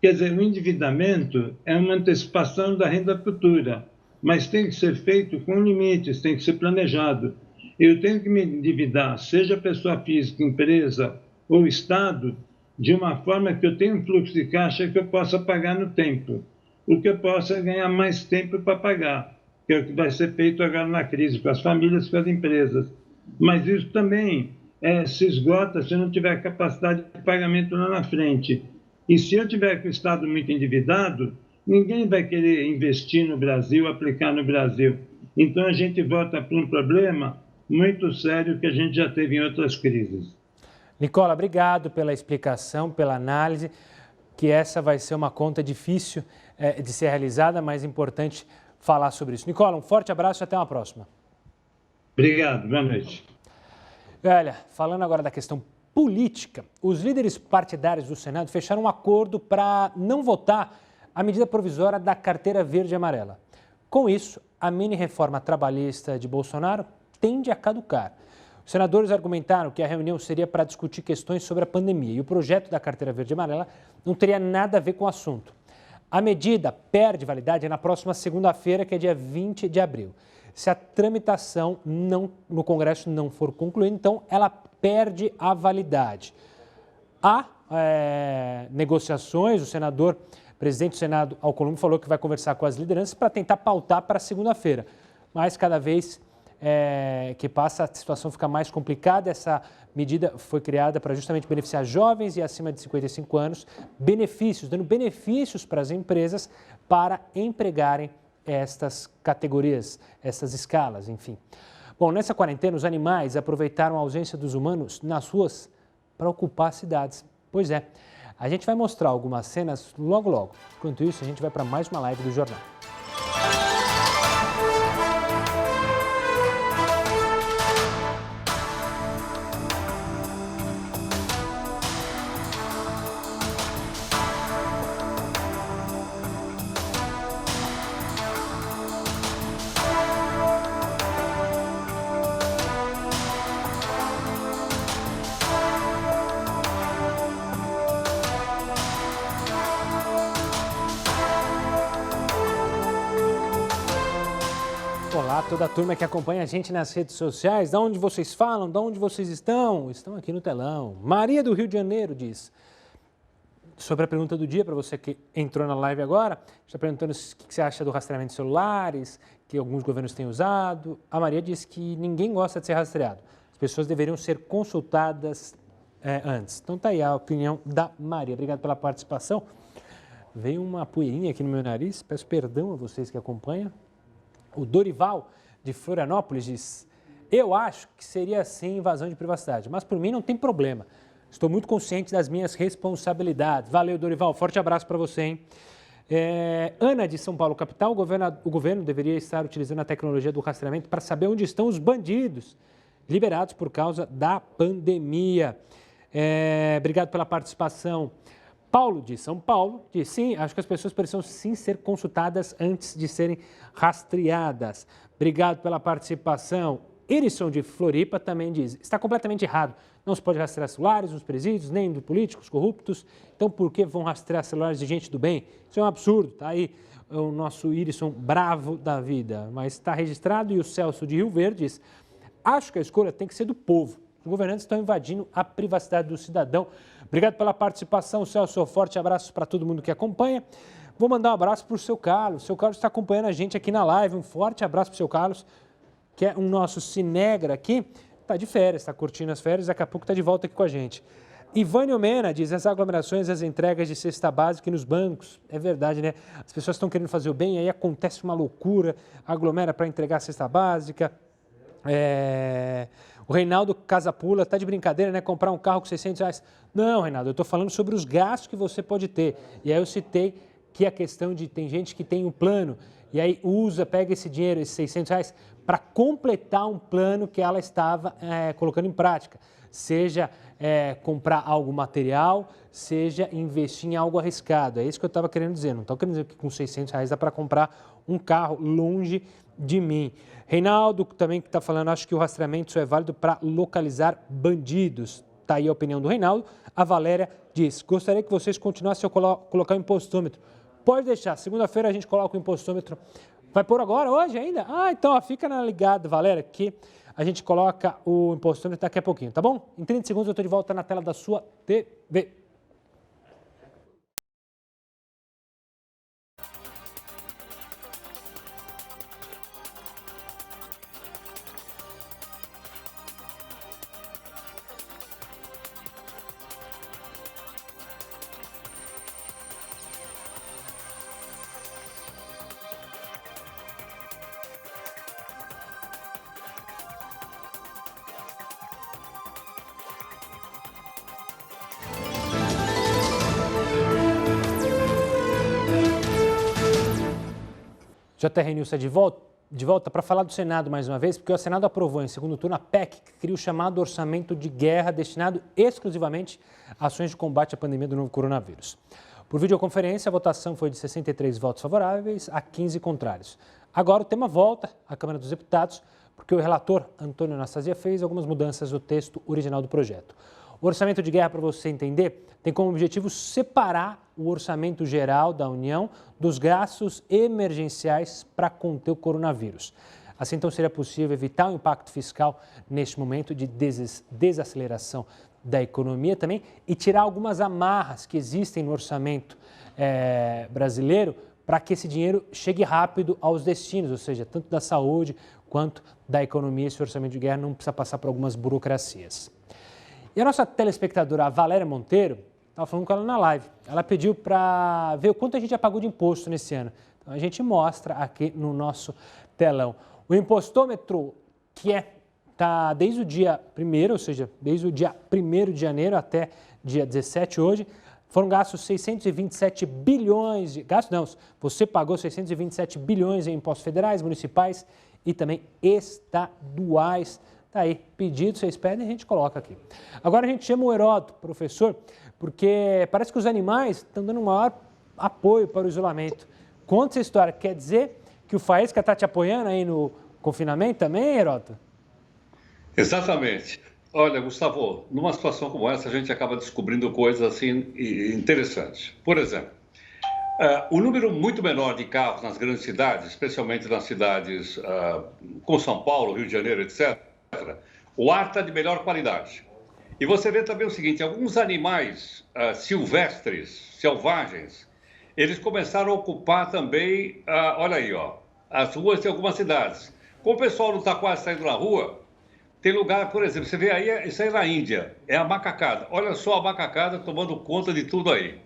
Quer dizer, o endividamento é uma antecipação da renda futura, mas tem que ser feito com limites, tem que ser planejado. Eu tenho que me endividar, seja pessoa física, empresa ou Estado, de uma forma que eu tenha um fluxo de caixa que eu possa pagar no tempo. O que eu possa é ganhar mais tempo para pagar, que é o que vai ser feito agora na crise, com as famílias e com as empresas. Mas isso também se esgota se eu não tiver capacidade de pagamento lá na frente. E se eu tiver com o Estado muito endividado, ninguém vai querer investir no Brasil, aplicar no Brasil. Então a gente volta para um problema muito sério que a gente já teve em outras crises. Nicola, obrigado pela explicação, pela análise, que essa vai ser uma conta difícil de ser realizada, mas importante falar sobre isso. Nicola, um forte abraço e até uma próxima. Obrigado, boa noite. Olha, falando agora da questão política, os líderes partidários do Senado fecharam um acordo para não votar a medida provisória da carteira verde e amarela. Com isso, a mini-reforma trabalhista de Bolsonaro tende a caducar. Os senadores argumentaram que a reunião seria para discutir questões sobre a pandemia e o projeto da carteira verde e amarela não teria nada a ver com o assunto. A medida perde validade na próxima segunda-feira, que é dia 20 de abril. Se a tramitação no Congresso não for concluída, então ela perde a validade. Há negociações, presidente do Senado, Alcolumbre, falou que vai conversar com as lideranças para tentar pautar para segunda-feira. Mas cada vez que passa, a situação fica mais complicada. Essa medida foi criada para justamente beneficiar jovens e acima de 55 anos, dando benefícios para as empresas para empregarem estas categorias, essas escalas, enfim. Bom, nessa quarentena, os animais aproveitaram a ausência dos humanos nas ruas para ocupar cidades. Pois é, a gente vai mostrar algumas cenas logo, logo. Enquanto isso, a gente vai para mais uma live do Jornal. Olá, toda a turma que acompanha a gente nas redes sociais. Da onde vocês falam? Da onde vocês estão? Estão aqui no telão. Maria do Rio de Janeiro diz, sobre a pergunta do dia, para você que entrou na live agora, está perguntando o que você acha do rastreamento de celulares, que alguns governos têm usado. A Maria diz que ninguém gosta de ser rastreado. As pessoas deveriam ser consultadas antes. Então tá aí a opinião da Maria. Obrigado pela participação. Veio uma poeirinha aqui no meu nariz, peço perdão a vocês que acompanham. O Dorival, de Florianópolis, diz, eu acho que seria sim invasão de privacidade, mas por mim não tem problema. Estou muito consciente das minhas responsabilidades. Valeu, Dorival, forte abraço para você, hein? Ana, de São Paulo, capital, o governo deveria estar utilizando a tecnologia do rastreamento para saber onde estão os bandidos liberados por causa da pandemia. Obrigado pela participação. Paulo, de São Paulo, diz sim, acho que as pessoas precisam sim ser consultadas antes de serem rastreadas. Obrigado pela participação. Erisson, de Floripa, também diz, está completamente errado. Não se pode rastrear celulares dos presídios, nem de políticos corruptos. Então, por que vão rastrear celulares de gente do bem? Isso é um absurdo. Está aí o nosso Erisson bravo da vida. Mas está registrado. E o Celso, de Rio Verde, diz, acho que a escolha tem que ser do povo. Os governantes estão invadindo a privacidade do cidadão. Obrigado pela participação, Celso. Forte abraço para todo mundo que acompanha. Vou mandar um abraço para o seu Carlos. O seu Carlos está acompanhando a gente aqui na live. Um forte abraço para o seu Carlos, que é um nosso cinegra aqui. Está de férias, está curtindo as férias. Daqui a pouco está de volta aqui com a gente. Ivânio Mena diz, as aglomerações, as entregas de cesta básica nos bancos. É verdade, né? As pessoas estão querendo fazer o bem, aí acontece uma loucura, aglomera para entregar a cesta básica. O Reinaldo Casapula está de brincadeira, né? Comprar um carro com R$600. Não, Reinaldo, eu estou falando sobre os gastos que você pode ter. E aí eu citei que a questão de tem gente que tem um plano e aí pega esse dinheiro, esses R$600, para completar um plano que ela estava colocando em prática. Seja comprar algo material, seja investir em algo arriscado. É isso que eu estava querendo dizer. Não estou querendo dizer que com R$600 dá para comprar um carro longe de mim. Reinaldo também que está falando, acho que o rastreamento só é válido para localizar bandidos. Está aí a opinião do Reinaldo. A Valéria diz, gostaria que vocês continuassem a colocar o impostômetro. Pode deixar, segunda-feira a gente coloca o impostômetro. Vai pôr agora, hoje ainda? Então fica ligado, Valéria, que a gente coloca o impostômetro daqui a pouquinho, tá bom? Em 30 segundos eu estou de volta na tela da sua TV. JR News está de volta para falar do Senado mais uma vez, porque o Senado aprovou em segundo turno a PEC, que cria o chamado orçamento de guerra destinado exclusivamente a ações de combate à pandemia do novo coronavírus. Por videoconferência, a votação foi de 63 votos favoráveis a 15 contrários. Agora o tema volta à Câmara dos Deputados porque o relator Antônio Anastasia fez algumas mudanças no texto original do projeto. O orçamento de guerra, para você entender, tem como objetivo separar o orçamento geral da União dos gastos emergenciais para conter o coronavírus. Assim, então, seria possível evitar o impacto fiscal neste momento de desaceleração da economia também e tirar algumas amarras que existem no orçamento brasileiro para que esse dinheiro chegue rápido aos destinos, ou seja, tanto da saúde quanto da economia. Esse orçamento de guerra não precisa passar por algumas burocracias. E a nossa telespectadora, a Valéria Monteiro, estava falando com ela na live. Ela pediu para ver o quanto a gente já pagou de imposto nesse ano. Então, a gente mostra aqui no nosso telão. O impostômetro, que está desde o dia 1º, ou seja, desde o dia 1º de janeiro até dia 17 hoje, foram gastos 627 bilhões de... Gastos não, você pagou 627 bilhões em impostos federais, municipais e também estaduais. Está aí, pedido, vocês pedem, a gente coloca aqui. Agora a gente chama o Heródoto, professor, porque parece que os animais estão dando um maior apoio para o isolamento. Conta essa história, quer dizer que o Faísca está te apoiando aí no confinamento também, Heródoto? Exatamente. Olha, Gustavo, numa situação como essa, a gente acaba descobrindo coisas assim interessantes. Por exemplo, o número muito menor de carros nas grandes cidades, especialmente nas cidades como São Paulo, Rio de Janeiro, etc., o ar está de melhor qualidade. E você vê também o seguinte, alguns animais silvestres, selvagens, eles começaram a ocupar também, olha aí, as ruas de algumas cidades. Como o pessoal não está quase saindo na rua, tem lugar, por exemplo, você vê aí, isso aí na Índia, é a macacada. Olha só a macacada tomando conta de tudo aí.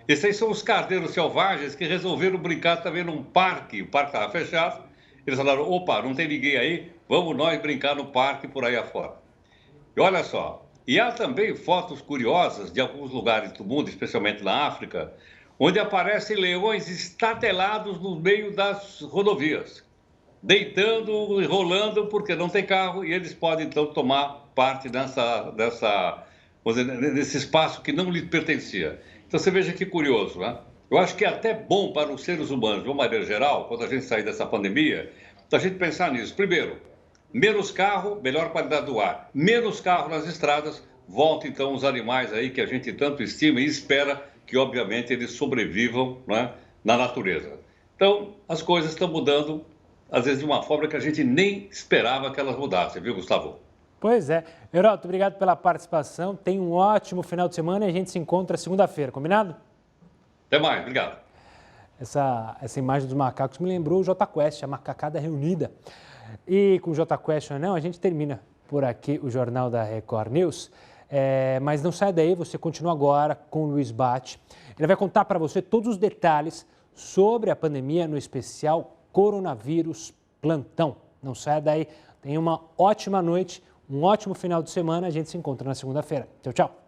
Esses aí são os carneiros selvagens que resolveram brincar também num parque. O parque estava fechado. Eles falaram, opa, não tem ninguém aí, vamos nós brincar no parque por aí afora. E olha só, e há também fotos curiosas de alguns lugares do mundo, especialmente na África, onde aparecem leões estatelados no meio das rodovias, deitando e rolando porque não tem carro e eles podem então tomar parte desse espaço que não lhes pertencia. Então você veja que curioso, né? Eu acho que é até bom para os seres humanos, de uma maneira geral, quando a gente sair dessa pandemia, a gente pensar nisso. Primeiro, menos carro, melhor qualidade do ar. Menos carro nas estradas, volta então os animais aí que a gente tanto estima e espera que, obviamente, eles sobrevivam, né, na natureza. Então, as coisas estão mudando, às vezes, de uma forma que a gente nem esperava que elas mudassem, viu, Gustavo? Pois é. Heródoto, obrigado pela participação. Tenha um ótimo final de semana e a gente se encontra segunda-feira, combinado? Até mais, obrigado. Essa imagem dos macacos me lembrou o Jota Quest, a macacada reunida. E com o Jota Quest ou não, a gente termina por aqui o Jornal da Record News. Mas não sai daí, você continua agora com o Luiz Bate. Ele vai contar para você todos os detalhes sobre a pandemia no especial Coronavírus Plantão. Não sai daí, tenha uma ótima noite, um ótimo final de semana. A gente se encontra na segunda-feira. Tchau, tchau.